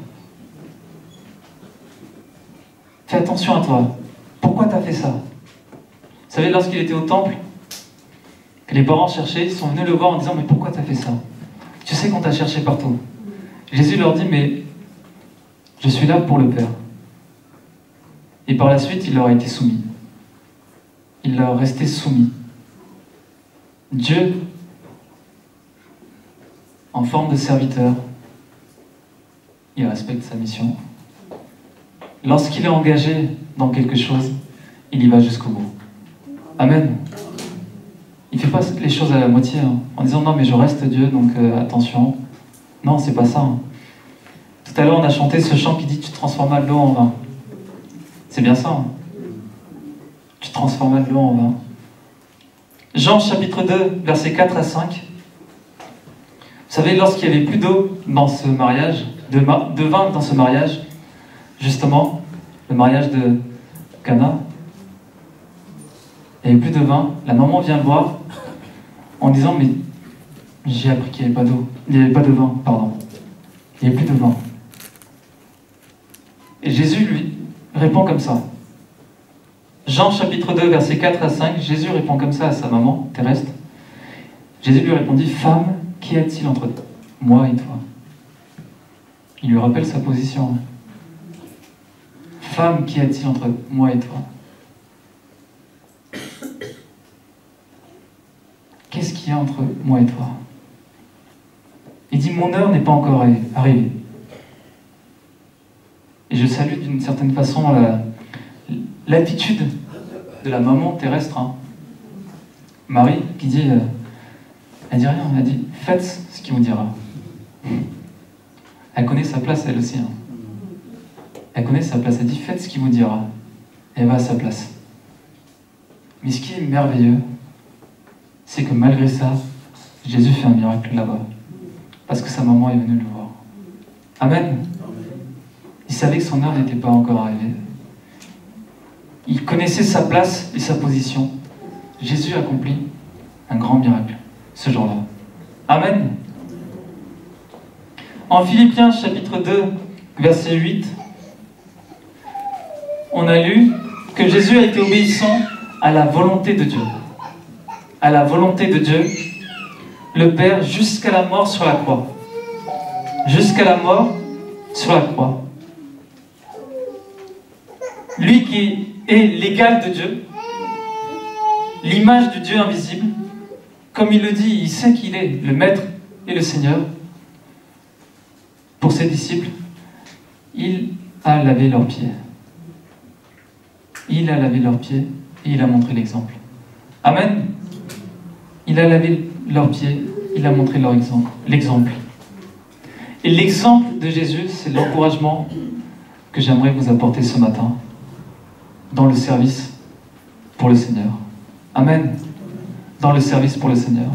[SPEAKER 1] fais attention à toi, pourquoi t'as fait ça? Vous savez, lorsqu'il était au temple, que les parents cherchaient, ils sont venus le voir en disant mais pourquoi t'as fait ça? Tu sais qu'on t'a cherché partout. Jésus leur dit mais je suis là pour le Père. Et par la suite, il leur a été soumis. Il leur restait soumis. Dieu, en forme de serviteur, il respecte sa mission. Lorsqu'il est engagé dans quelque chose, il y va jusqu'au bout. Amen. Il ne fait pas les choses à la moitié, hein, en disant non mais je reste Dieu, donc attention. Non, c'est pas ça. Hein. Tout à l'heure, on a chanté ce chant qui dit tu transformas de l'eau en vin. C'est bien ça. Hein. Tu transformas de l'eau en vin. Jean chapitre 2, versets 4 à 5. Vous savez, lorsqu'il n'y avait plus d'eau dans ce mariage, de vin dans ce mariage, justement, le mariage de Cana, il n'y avait plus de vin. La maman vient voir en disant mais j'ai appris qu'il n'y avait pas d'eau. Il n'y avait pas de vin, pardon. Il n'y avait plus de vin. Et Jésus lui répond comme ça. Jean chapitre 2, versets 4 à 5, Jésus répond comme ça à sa maman terrestre. Jésus lui répondit, femme, qu'y a-t-il entre moi et toi? Il lui rappelle sa position. Femme, qu'y a-t-il entre moi et toi? Qu'est-ce qu'il y a entre moi et toi? Il dit, mon heure n'est pas encore arrivée. Et je salue d'une certaine façon l'attitude de la maman terrestre. Hein. Marie, qui dit, elle dit rien, elle dit, faites ce qu'il vous dira. Elle connaît sa place, elle aussi. Hein. Elle connaît sa place, elle dit, faites ce qu'il vous dira. Et elle va à sa place. Mais ce qui est merveilleux, c'est que malgré ça, Jésus fait un miracle là-bas. Parce que sa maman est venue le voir. Amen. Il savait que son heure n'était pas encore arrivée. Il connaissait sa place et sa position. Jésus accomplit un grand miracle ce jour-là. Amen. En Philippiens chapitre 2, verset 8, on a lu que Jésus a été obéissant à la volonté de Dieu. À la volonté de Dieu, le Père, jusqu'à la mort sur la croix. Jusqu'à la mort sur la croix. Lui qui est l'égal de Dieu, l'image du Dieu invisible. Comme il le dit, il sait qu'il est le Maître et le Seigneur. Pour ses disciples, il a lavé leurs pieds. Il a lavé leurs pieds et il a montré l'exemple. Amen. Il a lavé leurs pieds, il a montré l'exemple. Et l'exemple de Jésus, c'est l'encouragement que j'aimerais vous apporter ce matin dans le service pour le Seigneur. Amen. Dans le service pour le Seigneur.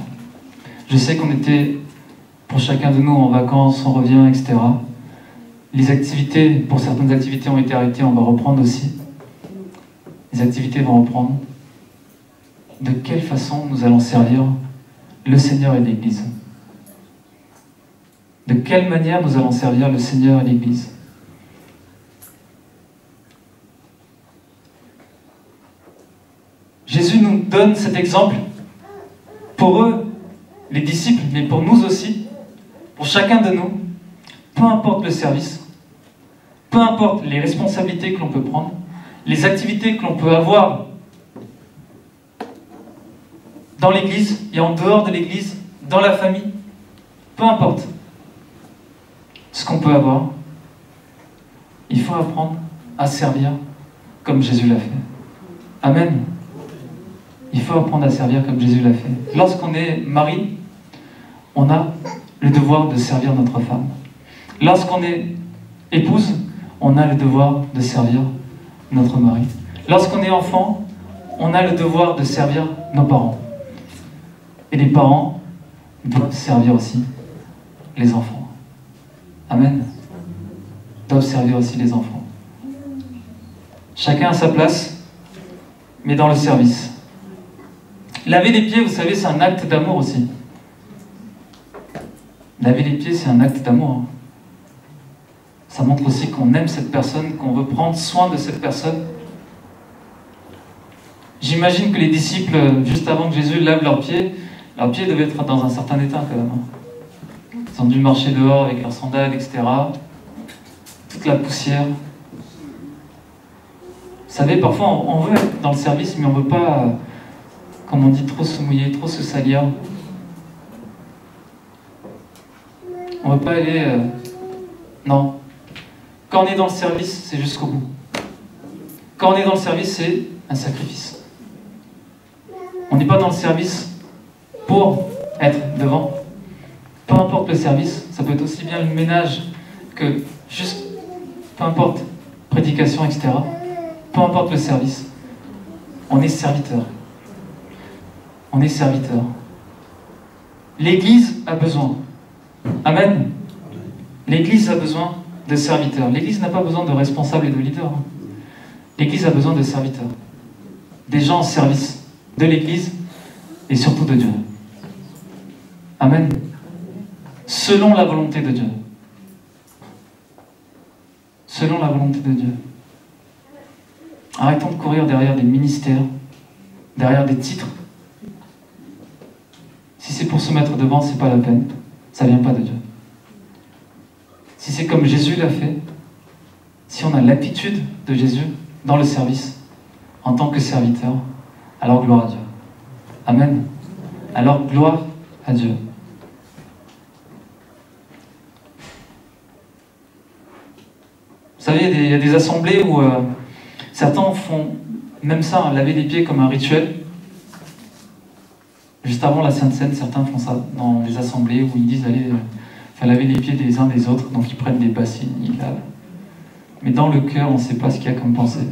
[SPEAKER 1] Je sais qu'on était, pour chacun de nous, en vacances, on revient, etc. Les activités, pour certaines activités ont été arrêtées, on va reprendre aussi. Les activités vont reprendre. De quelle façon nous allons servir le Seigneur et l'Église? De quelle manière nous allons servir le Seigneur et l'Église? Jésus nous donne cet exemple pour eux, les disciples, mais pour nous aussi, pour chacun de nous, peu importe le service, peu importe les responsabilités que l'on peut prendre, les activités que l'on peut avoir dans l'église et en dehors de l'église, dans la famille, peu importe ce qu'on peut avoir, il faut apprendre à servir comme Jésus l'a fait. Amen. Il faut apprendre à servir comme Jésus l'a fait. Lorsqu'on est mari, on a le devoir de servir notre femme. Lorsqu'on est épouse, on a le devoir de servir notre mari. Lorsqu'on est enfant, on a le devoir de servir nos parents. Et les parents doivent servir aussi les enfants. Amen. Doivent servir aussi les enfants. Chacun à sa place, mais dans le service. Laver les pieds, vous savez, c'est un acte d'amour aussi. Laver les pieds, c'est un acte d'amour. Ça montre aussi qu'on aime cette personne, qu'on veut prendre soin de cette personne. J'imagine que les disciples, juste avant que Jésus lave leurs pieds devaient être dans un certain état quand même. Ils ont dû marcher dehors avec leurs sandales, etc. Toute la poussière. Vous savez, parfois on veut être dans le service, mais on ne veut pas, comme on dit, trop se mouiller, trop se salir. On ne veut pas aller... Non. Quand on est dans le service, c'est jusqu'au bout. Quand on est dans le service, c'est un sacrifice. On n'est pas dans le service pour être devant. Peu importe le service, ça peut être aussi bien le ménage que juste, peu importe, prédication, etc. Peu importe le service, on est serviteur. On est serviteur. L'Église a besoin. Amen. L'Église a besoin de serviteurs. L'Église n'a pas besoin de responsables et de leaders. L'Église a besoin de serviteurs. Des gens en service de l'Église et surtout de Dieu. Amen. Selon la volonté de Dieu. Selon la volonté de Dieu. Arrêtons de courir derrière des ministères, derrière des titres. Si c'est pour se mettre devant, c'est pas la peine. Ça vient pas de Dieu. Si c'est comme Jésus l'a fait, si on a l'attitude de Jésus dans le service, en tant que serviteur, alors gloire à Dieu. Amen. Alors gloire à Dieu. Vous savez, il y a des assemblées où certains font même ça, hein, laver les pieds comme un rituel. Juste avant la Sainte Seine, certains font ça dans des assemblées où ils disent allez faire laver les pieds des uns des autres, donc ils prennent des bassines, ils lavent. Mais dans le cœur, on ne sait pas ce qu'il y a comme pensée.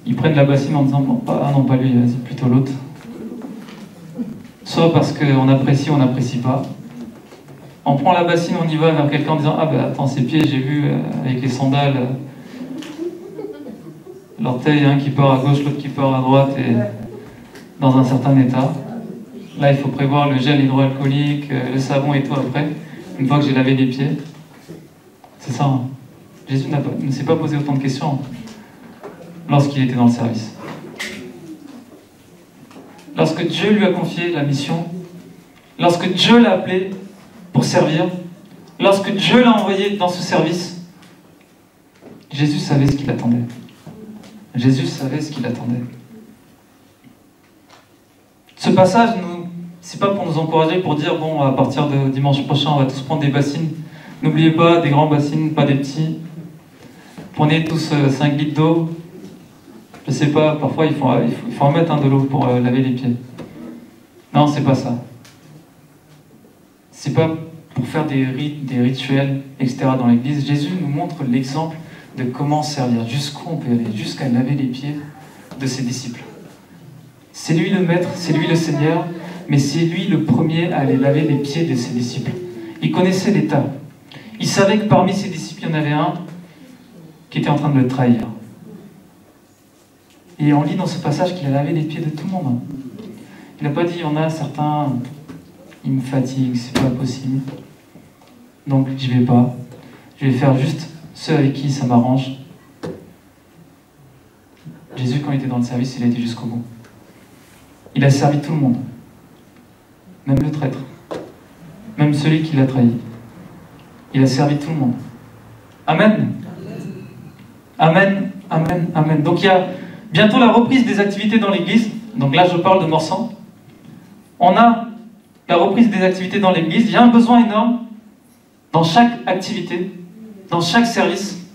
[SPEAKER 1] Ils prennent la bassine en disant bon, ah non, pas lui, vas-y, plutôt l'autre. Soit parce qu'on apprécie ou on n'apprécie pas. On prend la bassine, on y va vers quelqu'un en disant ah ben attends, ses pieds, j'ai vu avec les sandales, l'orteil qui part à gauche, l'autre qui part à droite et dans un certain état. Là, il faut prévoir le gel hydroalcoolique, le savon et tout après, une fois que j'ai lavé les pieds. C'est ça. Hein. Jésus ne s'est pas posé autant de questions lorsqu'il était dans le service. Lorsque Dieu lui a confié la mission, lorsque Dieu l'a appelé pour servir, lorsque Dieu l'a envoyé dans ce service, Jésus savait ce qu'il attendait. Jésus savait ce qu'il attendait. Ce passage, c'est pas pour nous encourager, pour dire, bon, à partir de dimanche prochain, on va tous prendre des bassines. N'oubliez pas, des grands bassines, pas des petits. Prenez tous 5 litres d'eau. Je sais pas, parfois il faut en mettre de l'eau pour laver les pieds. Non, c'est pas ça. C'est pas pour faire des rites, des rituels, etc. dans l'église. Jésus nous montre l'exemple de comment servir, jusqu'où on peut aller, jusqu'à laver les pieds de ses disciples. C'est lui le maître, c'est lui le Seigneur, mais c'est lui le premier à aller laver les pieds de ses disciples. Il connaissait l'état. Il savait que parmi ses disciples, il y en avait un qui était en train de le trahir. Et on lit dans ce passage qu'il a lavé les pieds de tout le monde. Il n'a pas dit, il y en a certains, ils me fatiguent, c'est pas possible. Donc j'y vais pas. Je vais faire juste ceux avec qui ça m'arrange. Jésus, quand il était dans le service, il a été jusqu'au bout. Il a servi tout le monde. Même le traître. Même celui qui l'a trahi. Il a servi tout le monde. Amen. Amen, amen, amen. Donc il y a bientôt la reprise des activités dans l'église. Donc là, je parle de Morsan. On a la reprise des activités dans l'église. Il y a un besoin énorme dans chaque activité, dans chaque service.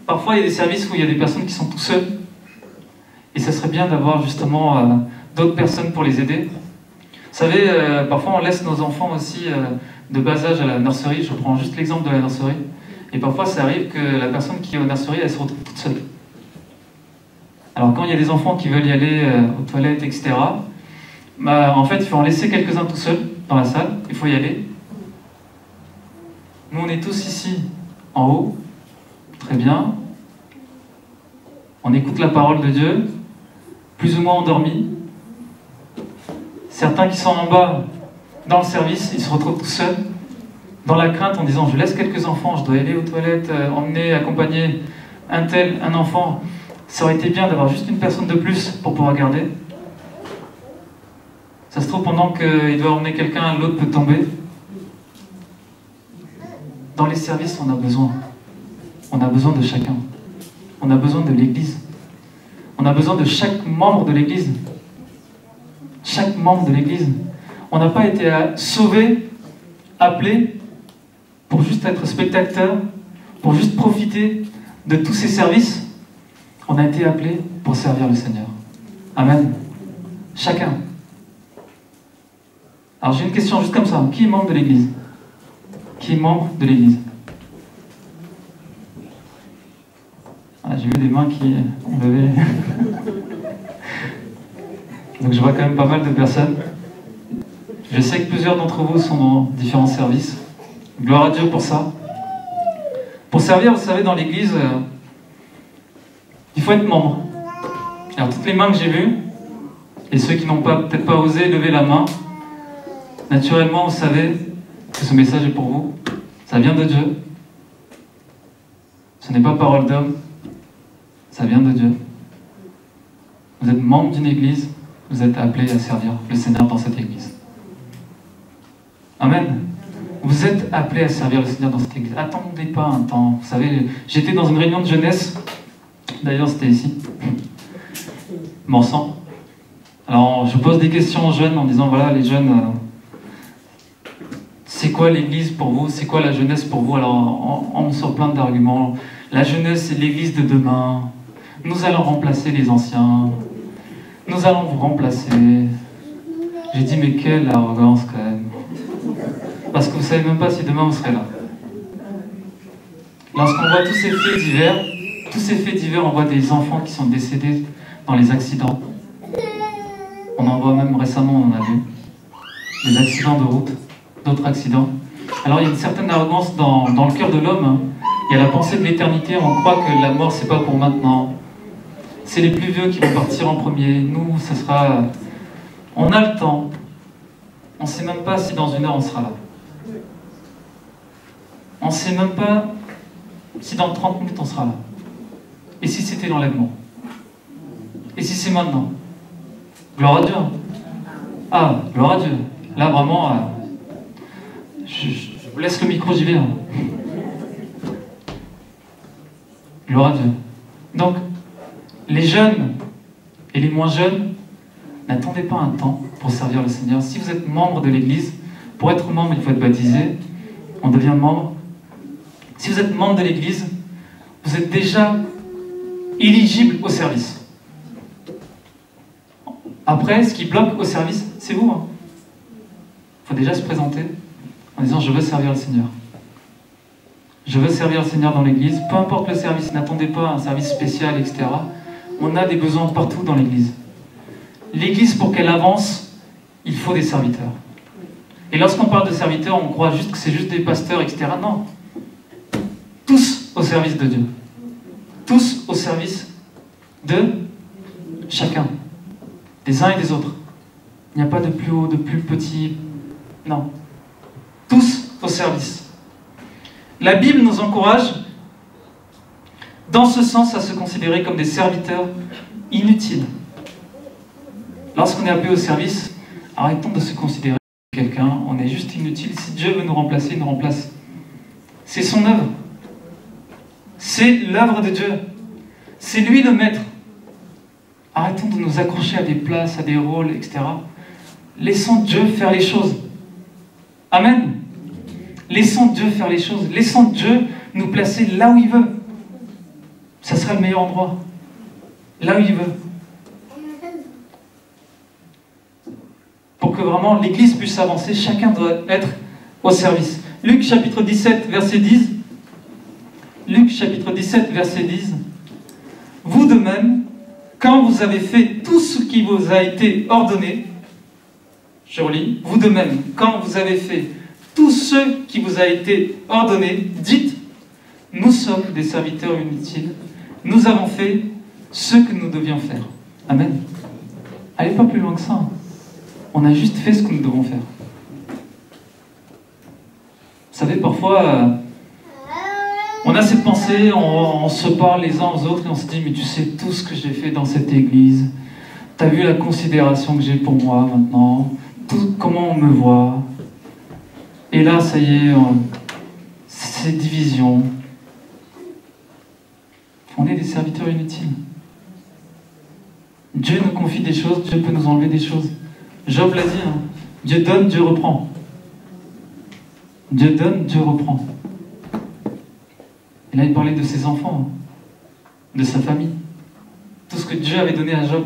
[SPEAKER 1] Parfois, il y a des services où il y a des personnes qui sont tout seuls. Et ça serait bien d'avoir justement d'autres personnes pour les aider. Vous savez, parfois on laisse nos enfants aussi de bas âge à la nurserie. Je prends juste l'exemple de la nurserie. Et parfois, ça arrive que la personne qui est au nurserie, elle se retrouve toute seule. Alors, quand il y a des enfants qui veulent y aller aux toilettes, etc., en fait, il faut en laisser quelques-uns tout seuls dans la salle. Il faut y aller. Nous, on est tous ici, en haut. Très bien. On écoute la parole de Dieu, plus ou moins endormis. Certains qui sont en bas, dans le service, ils se retrouvent tout seuls, dans la crainte, en disant, je laisse quelques enfants, je dois aller aux toilettes, emmener, accompagner un enfant. Ça aurait été bien d'avoir juste une personne de plus pour pouvoir garder. Ça se trouve, pendant qu'il doit emmener quelqu'un, l'autre peut tomber. Dans les services, on a besoin. On a besoin de chacun. On a besoin de l'Église. On a besoin de chaque membre de l'Église. Chaque membre de l'Église. On n'a pas été sauvés, appelés, pour juste être spectateurs, pour juste profiter de tous ces services. On a été appelés pour servir le Seigneur. Amen. Chacun. Alors j'ai une question juste comme ça. Qui est membre de l'Église? Qui est membre de l'Église? J'ai vu des mains qui ont levé. Donc je vois quand même pas mal de personnes. Je sais que plusieurs d'entre vous sont dans différents services. Gloire à Dieu pour ça. Pour servir, vous savez, dans l'Église, il faut être membre. Alors toutes les mains que j'ai vues, et ceux qui n'ont peut-être pas osé lever la main, naturellement, vous savez que ce message est pour vous. Ça vient de Dieu. Ce n'est pas parole d'homme. Ça vient de Dieu. Vous êtes membre d'une église, vous êtes appelés à servir le Seigneur dans cette église. Amen. Vous êtes appelés à servir le Seigneur dans cette église. Attendez pas un temps. Vous savez, j'étais dans une réunion de jeunesse. D'ailleurs, c'était ici. Morsan. Alors, je pose des questions aux jeunes en disant, voilà, les jeunes, c'est quoi l'église pour vous? C'est quoi la jeunesse pour vous? Alors, on me sort plein d'arguments. La jeunesse, c'est l'église de demain. Nous allons remplacer les anciens. Nous allons vous remplacer. J'ai dit, mais quelle arrogance quand même. Parce que vous ne savez même pas si demain vous serez là. Lorsqu'on voit tous ces faits divers, on voit des enfants qui sont décédés dans les accidents. On en voit même récemment, on en a vu. Des accidents de route, d'autres accidents. Alors il y a une certaine arrogance dans le cœur de l'homme. Hein. Il y a la pensée de l'éternité, on croit que la mort, c'est pas pour maintenant. C'est les plus vieux qui vont partir en premier. Nous, ce sera... On a le temps. On ne sait même pas si dans une heure, on sera là. On ne sait même pas si dans 30 minutes, on sera là. Et si c'était l'enlèvement? Et si c'est maintenant? Gloire à Dieu. Ah, gloire à Dieu. Là, vraiment, je vous laisse le micro, j'y vais. Hein. Gloire à Dieu. Donc, les jeunes et les moins jeunes, n'attendez pas un temps pour servir le Seigneur. Si vous êtes membre de l'Église, pour être membre, il faut être baptisé. On devient membre. Si vous êtes membre de l'Église, vous êtes déjà éligible au service. Après, ce qui bloque au service, c'est vous. Il faut déjà se présenter en disant « Je veux servir le Seigneur ». Je veux servir le Seigneur dans l'Église. Peu importe le service, n'attendez pas un service spécial, etc. On a des besoins partout dans l'Église. L'Église, pour qu'elle avance, il faut des serviteurs. Et lorsqu'on parle de serviteurs, on croit juste que c'est juste des pasteurs, etc. Non. Tous au service de Dieu. Tous au service de chacun. Des uns et des autres. Il n'y a pas de plus haut, de plus petit. Non. Tous au service. La Bible nous encourage, dans ce sens, à se considérer comme des serviteurs inutiles. Lorsqu'on est appelé au service, arrêtons de se considérer comme quelqu'un. On est juste inutile. Si Dieu veut nous remplacer, il nous remplace. C'est son œuvre. C'est l'œuvre de Dieu. C'est lui le maître. Arrêtons de nous accrocher à des places, à des rôles, etc. Laissons Dieu faire les choses. Amen. Laissons Dieu faire les choses. Laissons Dieu nous placer là où il veut. Ça sera le meilleur endroit. Là où il veut. Pour que vraiment l'Église puisse avancer, chacun doit être au service. Luc chapitre 17, verset 10. Luc chapitre 17, verset 10. Vous de même, quand vous avez fait tout ce qui vous a été ordonné, je relis, vous de même, quand vous avez fait tout ce qui vous a été ordonné, dites, nous sommes des serviteurs inutiles, nous avons fait ce que nous devions faire. Amen. Allez pas plus loin que ça. On a juste fait ce que nous devons faire. Vous savez, parfois, on a cette pensée, on se parle les uns aux autres et on se dit, mais tu sais tout ce que j'ai fait dans cette église. Tu as vu la considération que j'ai pour moi maintenant, tout, comment on me voit. Et là, ça y est, c'est division. On est des serviteurs inutiles. Dieu nous confie des choses, Dieu peut nous enlever des choses. Job l'a dit, hein. Dieu donne, Dieu reprend. Dieu donne, Dieu reprend. Et là, il parlait de ses enfants, hein, de sa famille. Tout ce que Dieu avait donné à Job.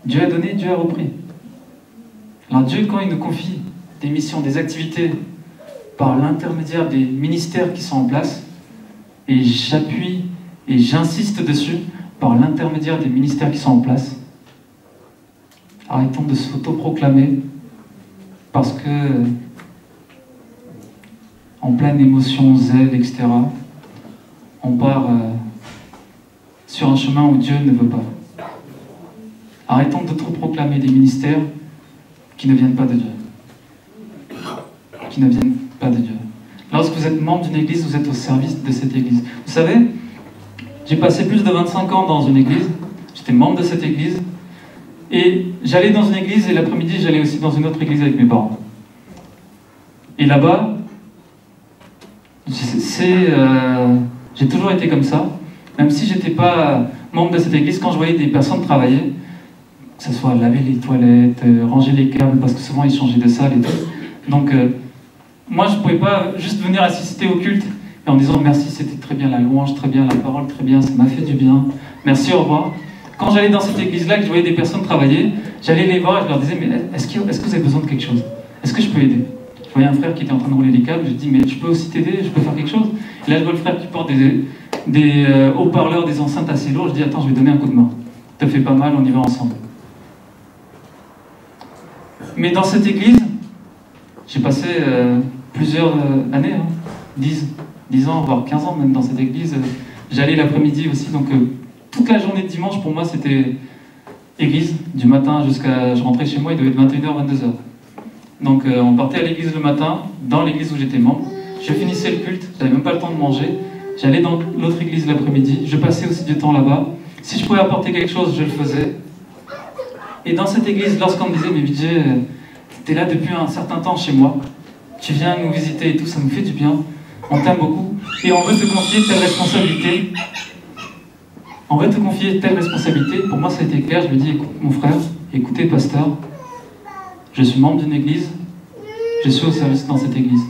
[SPEAKER 1] Dieu a donné, Dieu a repris. Alors Dieu, quand il nous confie des missions, des activités, par l'intermédiaire des ministères qui sont en place, et j'appuie et j'insiste dessus, par l'intermédiaire des ministères qui sont en place, arrêtons de s'autoproclamer parce que en pleine émotion, zèle, etc., on part sur un chemin où Dieu ne veut pas. Arrêtons d'autoproclamer des ministères qui ne viennent pas de Dieu. Qui ne viennent pas de Dieu. Lorsque vous êtes membre d'une église, vous êtes au service de cette église. Vous savez, j'ai passé plus de 25 ans dans une église, j'étais membre de cette église, et j'allais dans une église et l'après-midi, j'allais aussi dans une autre église avec mes parents. Et là-bas, j'ai toujours été comme ça, même si j'étais pas membre de cette église, quand je voyais des personnes travailler, que ce soit laver les toilettes, ranger les câbles, parce que souvent ils changeaient de salle et tout. Donc, moi je pouvais pas juste venir assister au culte et en disant merci, c'était très bien la louange, très bien la parole, très bien, ça m'a fait du bien, merci, au revoir. Quand j'allais dans cette église-là, que je voyais des personnes travailler, j'allais les voir et je leur disais, mais est-ce que vous avez besoin de quelque chose? Est-ce que je peux aider? Je voyais un frère qui était en train de rouler les câbles, je dis, mais je peux aussi t'aider, je peux faire quelque chose? Et là, je vois le frère qui porte des haut-parleurs, des enceintes assez lourdes, je dis, attends, je vais donner un coup de main. Ça te fait pas mal, on y va ensemble. Mais dans cette église, j'ai passé plusieurs années, hein, 10 ans, voire 15 ans même dans cette église. J'allais l'après-midi aussi, donc toute la journée de dimanche, pour moi, c'était église, du matin jusqu'à... Je rentrais chez moi, il devait être 21h, 22h. Donc on partait à l'église le matin, dans l'église où j'étais membre. Je finissais le culte, j'avais même pas le temps de manger. J'allais dans l'autre église l'après-midi, je passais aussi du temps là-bas. Si je pouvais apporter quelque chose, je le faisais. Et dans cette église, lorsqu'on me disait, mais Vijay, t'es là depuis un certain temps chez moi, tu viens nous visiter et tout, ça nous fait du bien, on t'aime beaucoup, et on veut te confier telle responsabilité. On va te confier telle responsabilité. Pour moi, ça a été clair. Je lui ai dit, écoute, mon frère, écoutez, pasteur, je suis membre d'une église, je suis au service dans cette église.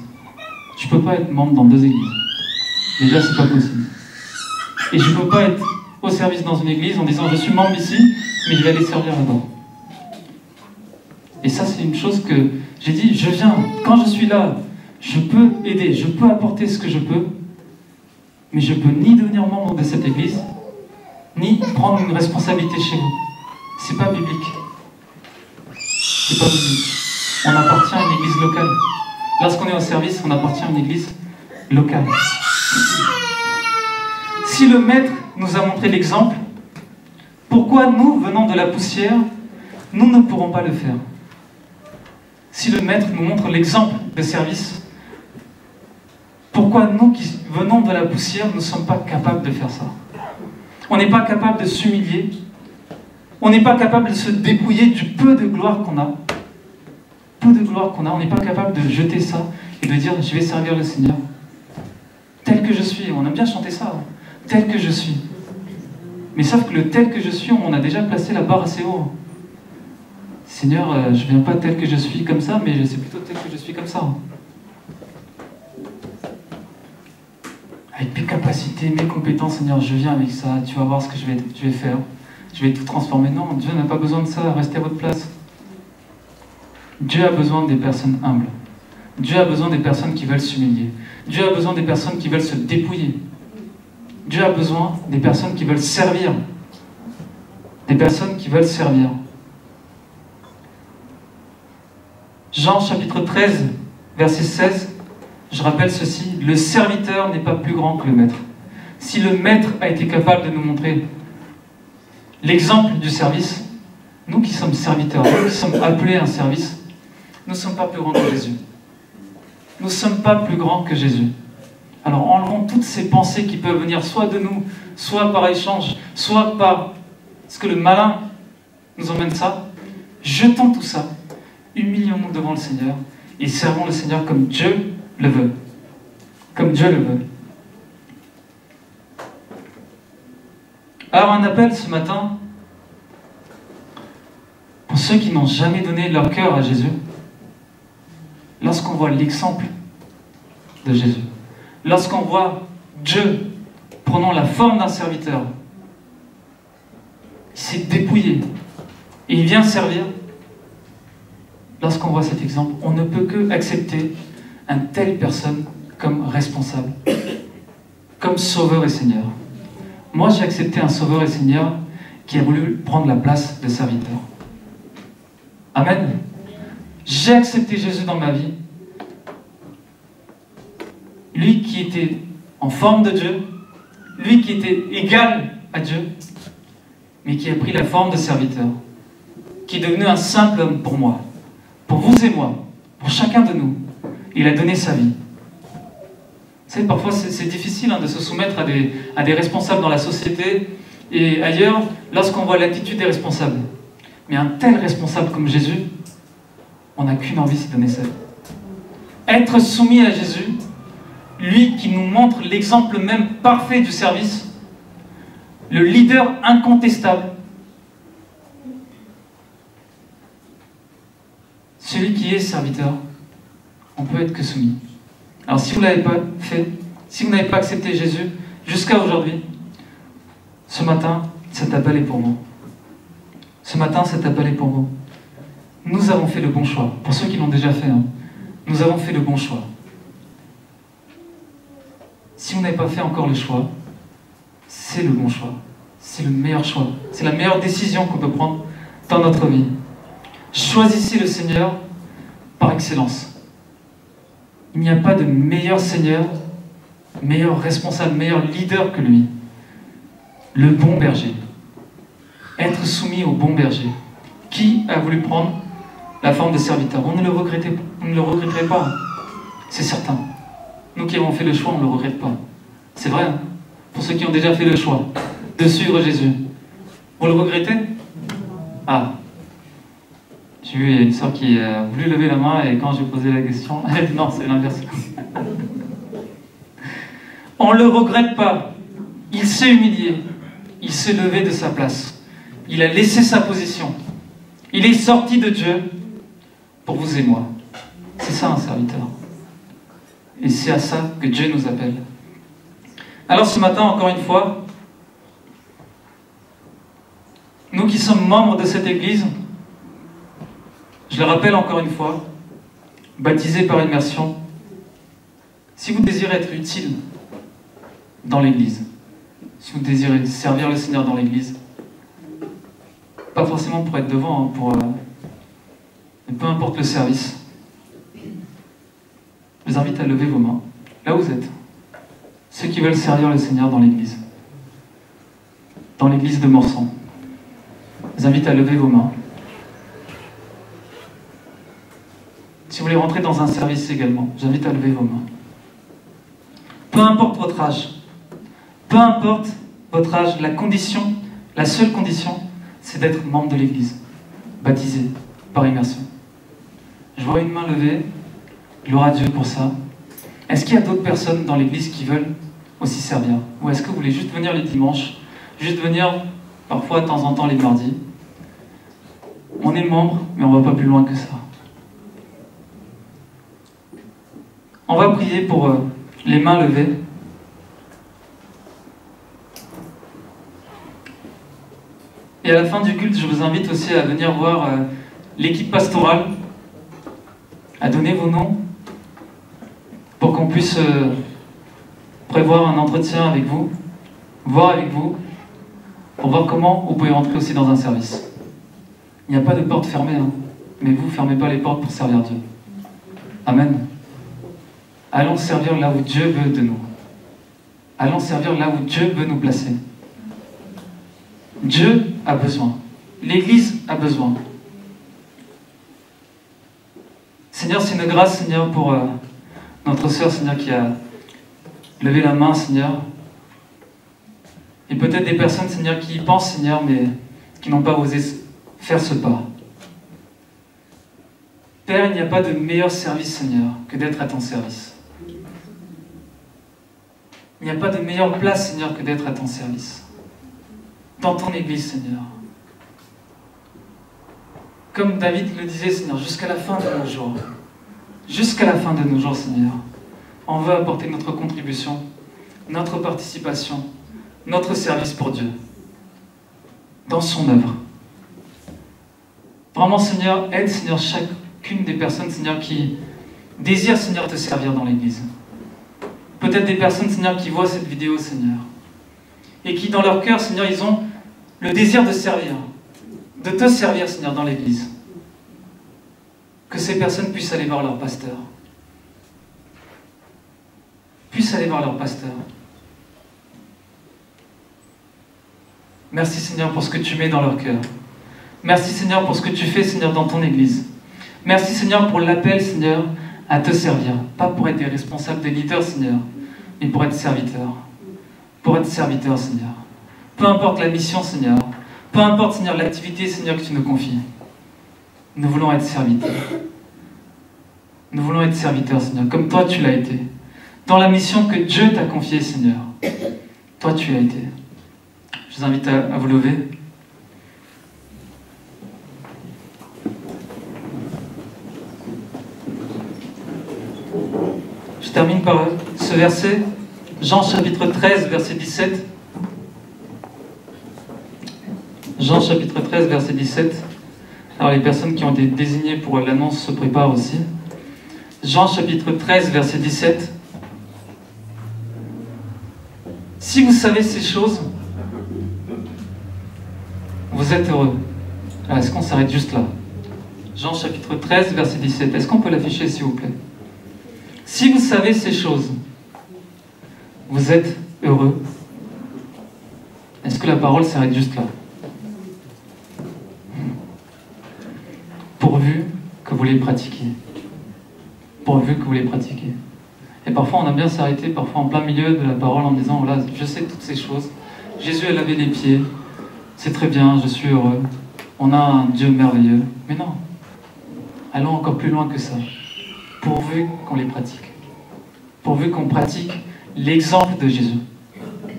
[SPEAKER 1] Je ne peux pas être membre dans 2 églises. Déjà, c'est pas possible. Et je ne peux pas être au service dans une église en disant, je suis membre ici, mais je vais aller servir là-bas. Et ça, c'est une chose que j'ai dit, je viens, quand je suis là, je peux aider, je peux apporter ce que je peux, mais je ne peux ni devenir membre de cette église, ni prendre une responsabilité chez vous. C'est pas biblique. C'est pas biblique. On appartient à une église locale. Lorsqu'on est au service, on appartient à une église locale. Si le Maître nous a montré l'exemple, pourquoi nous, venant de la poussière, nous ne pourrons pas le faire? Si le Maître nous montre l'exemple de service, pourquoi nous qui venons de la poussière ne sommes pas capables de faire ça? On n'est pas capable de s'humilier. On n'est pas capable de se dépouiller du peu de gloire qu'on a. Peu de gloire qu'on a. On n'est pas capable de jeter ça et de dire je vais servir le Seigneur. Tel que je suis. On aime bien chanter ça. Tel que je suis. Mais sauf que le tel que je suis, on a déjà placé la barre assez haut. Seigneur, je ne viens pas tel que je suis comme ça, mais c'est plutôt tel que je suis comme ça. Avec mes capacités, mes compétences, Seigneur, je viens avec ça, tu vas voir ce que je vais faire. Je vais tout transformer. Non, Dieu n'a pas besoin de ça, restez à votre place. Dieu a besoin des personnes humbles. Dieu a besoin des personnes qui veulent s'humilier. Dieu a besoin des personnes qui veulent se dépouiller. Dieu a besoin des personnes qui veulent servir. Des personnes qui veulent servir. Jean chapitre 13, verset 16, je rappelle ceci, le serviteur n'est pas plus grand que le maître. Si le maître a été capable de nous montrer l'exemple du service, nous qui sommes serviteurs, nous qui sommes appelés à un service, nous ne sommes pas plus grands que Jésus. Nous ne sommes pas plus grands que Jésus. Alors enlevons toutes ces pensées qui peuvent venir soit de nous, soit par échange, soit par ce que le malin nous emmène ça. Jetons tout ça, humilions-nous devant le Seigneur et servons le Seigneur comme Dieu le veut. Comme Dieu le veut. Alors un appel ce matin pour ceux qui n'ont jamais donné leur cœur à Jésus. Lorsqu'on voit l'exemple de Jésus, lorsqu'on voit Dieu prenant la forme d'un serviteur, il s'est dépouillé et il vient servir. Lorsqu'on voit cet exemple, on ne peut que accepter une telle personne comme responsable, comme sauveur et Seigneur. Moi, j'ai accepté un sauveur et Seigneur qui a voulu prendre la place de serviteur. Amen. J'ai accepté Jésus dans ma vie. Lui qui était en forme de Dieu, lui qui était égal à Dieu, mais qui a pris la forme de serviteur, qui est devenu un simple homme pour moi, pour vous et moi, pour chacun de nous. Il a donné sa vie. Vous savez, parfois c'est difficile de se soumettre à des responsables dans la société et ailleurs, lorsqu'on voit l'attitude des responsables. Mais un tel responsable comme Jésus, on n'a qu'une envie, c'est de donner sa vie. Être soumis à Jésus, lui qui nous montre l'exemple même parfait du service, le leader incontestable, celui qui est serviteur, on peut être que soumis. Alors si vous ne l'avez pas fait, si vous n'avez pas accepté Jésus jusqu'à aujourd'hui, ce matin, cet appel est pour vous. Ce matin, cet appel est pour vous. Nous avons fait le bon choix. Pour ceux qui l'ont déjà fait, nous avons fait le bon choix. Si vous n'avez pas fait encore le choix, c'est le bon choix. C'est le meilleur choix. C'est la meilleure décision qu'on peut prendre dans notre vie. Choisissez le Seigneur par excellence. Il n'y a pas de meilleur Seigneur, meilleur responsable, meilleur leader que lui. Le bon berger. Être soumis au bon berger. Qui a voulu prendre la forme de serviteur? On ne le regretterait pas. C'est certain. Nous qui avons fait le choix, on ne le regrette pas. C'est vrai, pour ceux qui ont déjà fait le choix de suivre Jésus. Vous le regrettez? Ah. J'ai vu une soeur qui a voulu lever la main et quand j'ai posé la question, elle a dit non, c'est l'inverse. On ne le regrette pas. Il s'est humilié. il s'est levé de sa place. Il a laissé sa position. Il est sorti de Dieu pour vous et moi. C'est ça un serviteur. Et c'est à ça que Dieu nous appelle. Alors ce matin, encore une fois, nous qui sommes membres de cette Église, je le rappelle encore une fois, baptisés par immersion, si vous désirez être utile dans l'Église, si vous désirez servir le Seigneur dans l'Église, pas forcément pour être devant, mais peu importe le service, je vous invite à lever vos mains, là où vous êtes. Ceux qui veulent servir le Seigneur dans l'Église de Morsan, je vous invite à lever vos mains. Si vous voulez rentrer dans un service également, j'invite à lever vos mains. Peu importe votre âge, peu importe votre âge, la seule condition, c'est d'être membre de l'Église, baptisé par immersion. Je vois une main levée, gloire à Dieu pour ça. Est-ce qu'il y a d'autres personnes dans l'Église qui veulent aussi servir? Ou est-ce que vous voulez juste venir les dimanches, juste venir parfois de temps en temps les mardis? On est membre, mais on ne va pas plus loin que ça. On va prier pour les mains levées. Et à la fin du culte, je vous invite aussi à venir voir l'équipe pastorale, à donner vos noms, pour qu'on puisse prévoir un entretien avec vous, voir avec vous, pour voir comment vous pouvez rentrer aussi dans un service. Il n'y a pas de porte fermée, hein, mais vous ne fermez pas les portes pour servir Dieu. Amen. Allons servir là où Dieu veut de nous. Allons servir là où Dieu veut nous placer. Dieu a besoin. L'Église a besoin. Seigneur, c'est une grâce, Seigneur, pour notre sœur, Seigneur, qui a levé la main, Seigneur. Et peut-être des personnes, Seigneur, qui y pensent, Seigneur, mais qui n'ont pas osé faire ce pas. Père, il n'y a pas de meilleur service, Seigneur, que d'être à ton service. Il n'y a pas de meilleure place, Seigneur, que d'être à ton service. Dans ton Église, Seigneur. Comme David le disait, Seigneur, jusqu'à la fin de nos jours. Jusqu'à la fin de nos jours, Seigneur. On veut apporter notre contribution, notre participation, notre service pour Dieu. Dans son œuvre. Vraiment, Seigneur, aide, Seigneur, chacune des personnes, Seigneur, qui désirent, Seigneur, te servir dans l'Église. Peut-être des personnes, Seigneur, qui voient cette vidéo, Seigneur. Et qui, dans leur cœur, Seigneur, ils ont le désir de servir. De te servir, Seigneur, dans l'Église. Que ces personnes puissent aller voir leur pasteur. Puissent aller voir leur pasteur. Merci, Seigneur, pour ce que tu mets dans leur cœur. Merci, Seigneur, pour ce que tu fais, Seigneur, dans ton Église. Merci, Seigneur, pour l'appel, Seigneur, à te servir. Pas pour être des responsables, des leaders, Seigneur, mais pour être serviteur. Pour être serviteur, Seigneur. Peu importe la mission, Seigneur. Peu importe, Seigneur, l'activité, Seigneur, que tu nous confies. Nous voulons être serviteurs. Nous voulons être serviteurs, Seigneur, comme toi tu l'as été. Dans la mission que Dieu t'a confiée, Seigneur. Toi tu l'as été. Je vous invite à vous lever. Je termine par ce verset, Jean chapitre 13, verset 17. Jean chapitre 13, verset 17. Alors les personnes qui ont été désignées pour l'annonce se préparent aussi. Jean chapitre 13, verset 17. Si vous savez ces choses, vous êtes heureux. Alors est-ce qu'on s'arrête juste là? Jean chapitre 13, verset 17. Est-ce qu'on peut l'afficher, s'il vous plaît? Si vous savez ces choses, vous êtes heureux. Est-ce que la parole s'arrête juste là? Pourvu que vous les pratiquiez. Pourvu que vous les pratiquiez. Et parfois on aime bien s'arrêter, parfois en plein milieu de la parole en disant, voilà, je sais toutes ces choses. Jésus a lavé les pieds. C'est très bien, je suis heureux. On a un Dieu merveilleux. Mais non. Allons encore plus loin que ça. Pourvu qu'on les pratique. Pourvu qu'on pratique l'exemple de Jésus.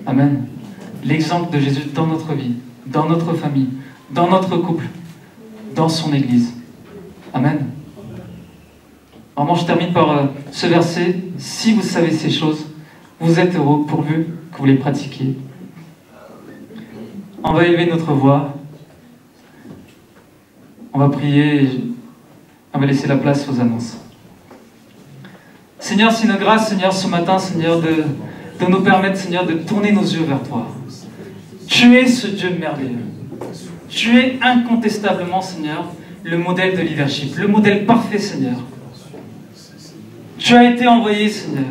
[SPEAKER 1] Amen. l'exemple de Jésus dans notre vie, dans notre famille, dans notre couple, dans son Église. Amen. Vraiment, je termine par ce verset. Si vous savez ces choses, vous êtes heureux pourvu que vous les pratiquiez. On va élever notre voix. On va prier et on va laisser la place aux annonces. Seigneur, c'est une grâce, Seigneur, ce matin, Seigneur, de nous permettre, Seigneur, de tourner nos yeux vers toi. Tu es ce Dieu merveilleux. Tu es incontestablement, Seigneur, le modèle de leadership, le modèle parfait, Seigneur. Tu as été envoyé, Seigneur,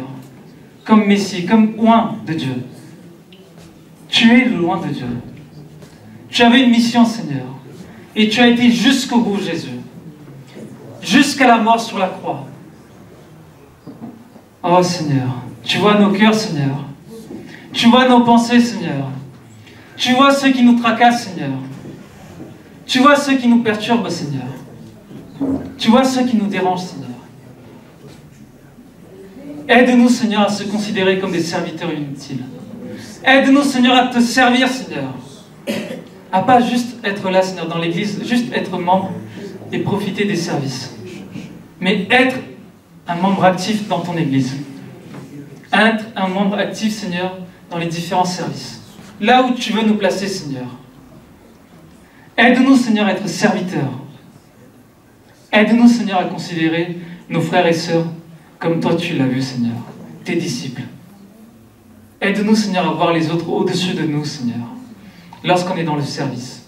[SPEAKER 1] comme Messie, comme oint de Dieu. Tu es le oint de Dieu. Tu avais une mission, Seigneur. Et tu as été jusqu'au bout, Jésus. Jusqu'à la mort sur la croix. Oh, Seigneur, tu vois nos cœurs, Seigneur. Tu vois nos pensées, Seigneur. Tu vois ceux qui nous tracassent, Seigneur. Tu vois ceux qui nous perturbent, Seigneur. Tu vois ceux qui nous dérangent, Seigneur. Aide-nous, Seigneur, à se considérer comme des serviteurs inutiles. Aide-nous, Seigneur, à te servir, Seigneur. À pas juste être là, Seigneur, dans l'église, juste être membre et profiter des services. Mais être un membre actif dans ton église. Être un membre actif, Seigneur, dans les différents services. Là où tu veux nous placer, Seigneur. Aide-nous, Seigneur, à être serviteurs. Aide-nous, Seigneur, à considérer nos frères et sœurs comme toi tu l'as vu, Seigneur, tes disciples. Aide-nous, Seigneur, à voir les autres au-dessus de nous, Seigneur, lorsqu'on est dans le service.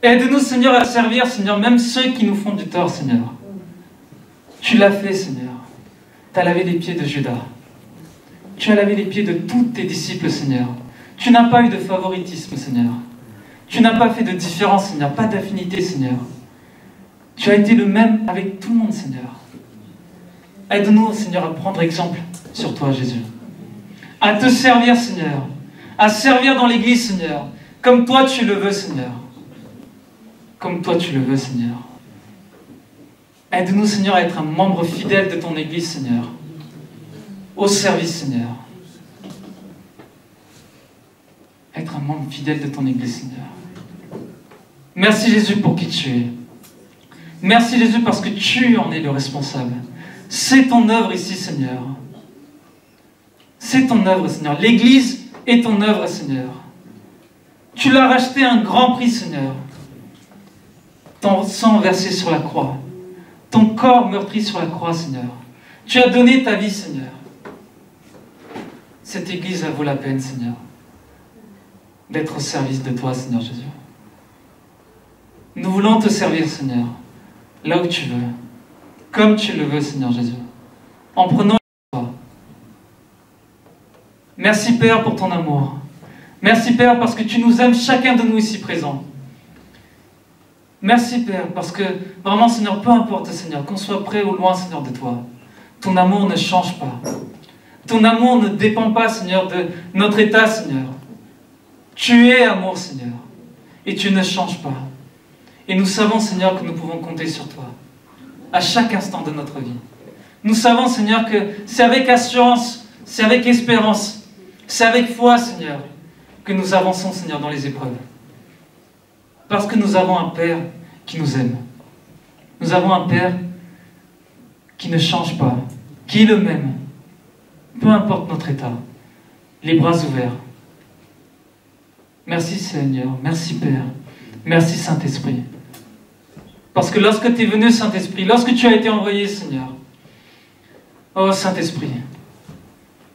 [SPEAKER 1] Aide-nous, Seigneur, à servir, Seigneur, même ceux qui nous font du tort, Seigneur. Tu l'as fait, Seigneur. Tu as lavé les pieds de Judas. Tu as lavé les pieds de tous tes disciples, Seigneur. Tu n'as pas eu de favoritisme, Seigneur. Tu n'as pas fait de différence, Seigneur, pas d'affinité, Seigneur. Tu as été le même avec tout le monde, Seigneur. Aide-nous, Seigneur, à prendre exemple sur toi, Jésus. À te servir, Seigneur. À servir dans l'église, Seigneur. Comme toi tu le veux, Seigneur. Comme toi tu le veux, Seigneur. Aide-nous, Seigneur, à être un membre fidèle de ton église, Seigneur. Au service, Seigneur. Être un membre fidèle de ton église, Seigneur. Merci, Jésus, pour qui tu es. Merci, Jésus, parce que tu en es le responsable. C'est ton œuvre ici, Seigneur. C'est ton œuvre, Seigneur. L'église est ton œuvre, Seigneur. Tu l'as racheté à un grand prix, Seigneur. Ton sang versé sur la croix. Ton corps meurtri sur la croix, Seigneur. Tu as donné ta vie, Seigneur. Cette église, elle vaut la peine, Seigneur, d'être au service de toi, Seigneur Jésus. Nous voulons te servir, Seigneur, là où tu veux, comme tu le veux, Seigneur Jésus, en prenant toi. Merci, Père, pour ton amour. Merci, Père, parce que tu nous aimes, chacun de nous ici présents. Merci, Père, parce que vraiment, Seigneur, peu importe, Seigneur, qu'on soit près ou loin, Seigneur, de toi, ton amour ne change pas. Ton amour ne dépend pas, Seigneur, de notre état, Seigneur. Tu es amour, Seigneur, et tu ne changes pas. Et nous savons, Seigneur, que nous pouvons compter sur toi à chaque instant de notre vie. Nous savons, Seigneur, que c'est avec assurance, c'est avec espérance, c'est avec foi, Seigneur, que nous avançons, Seigneur, dans les épreuves. Parce que nous avons un Père qui nous aime. Nous avons un Père qui ne change pas, qui est le même, peu importe notre état, les bras ouverts. Merci, Seigneur, merci, Père, merci, Saint-Esprit. Parce que lorsque tu es venu, Saint-Esprit, lorsque tu as été envoyé, Seigneur, oh Saint-Esprit,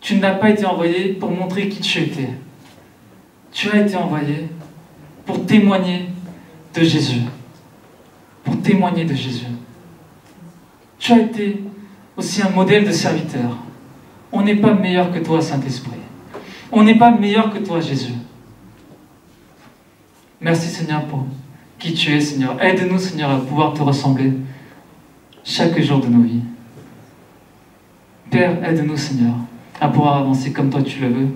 [SPEAKER 1] tu n'as pas été envoyé pour montrer qui tu étais. Tu as été envoyé pour témoigner de Jésus. Pour témoigner de Jésus. Tu as été aussi un modèle de serviteur. On n'est pas meilleur que toi, Saint-Esprit. On n'est pas meilleur que toi, Jésus. Merci, Seigneur, pour qui tu es, Seigneur. Aide-nous, Seigneur, à pouvoir te ressembler chaque jour de nos vies. Père, aide-nous, Seigneur, à pouvoir avancer comme toi tu le veux.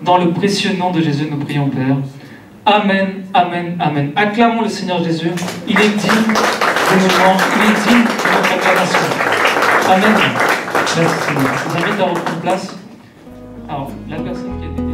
[SPEAKER 1] Dans le précieux nom de Jésus, nous prions, Père. Amen, amen, amen. Acclamons le Seigneur Jésus. Il est digne de nos louanges. Il est digne de notre acclamation. Amen. Merci, Seigneur. Je vous invite à reprendre place. Alors, la personne qui a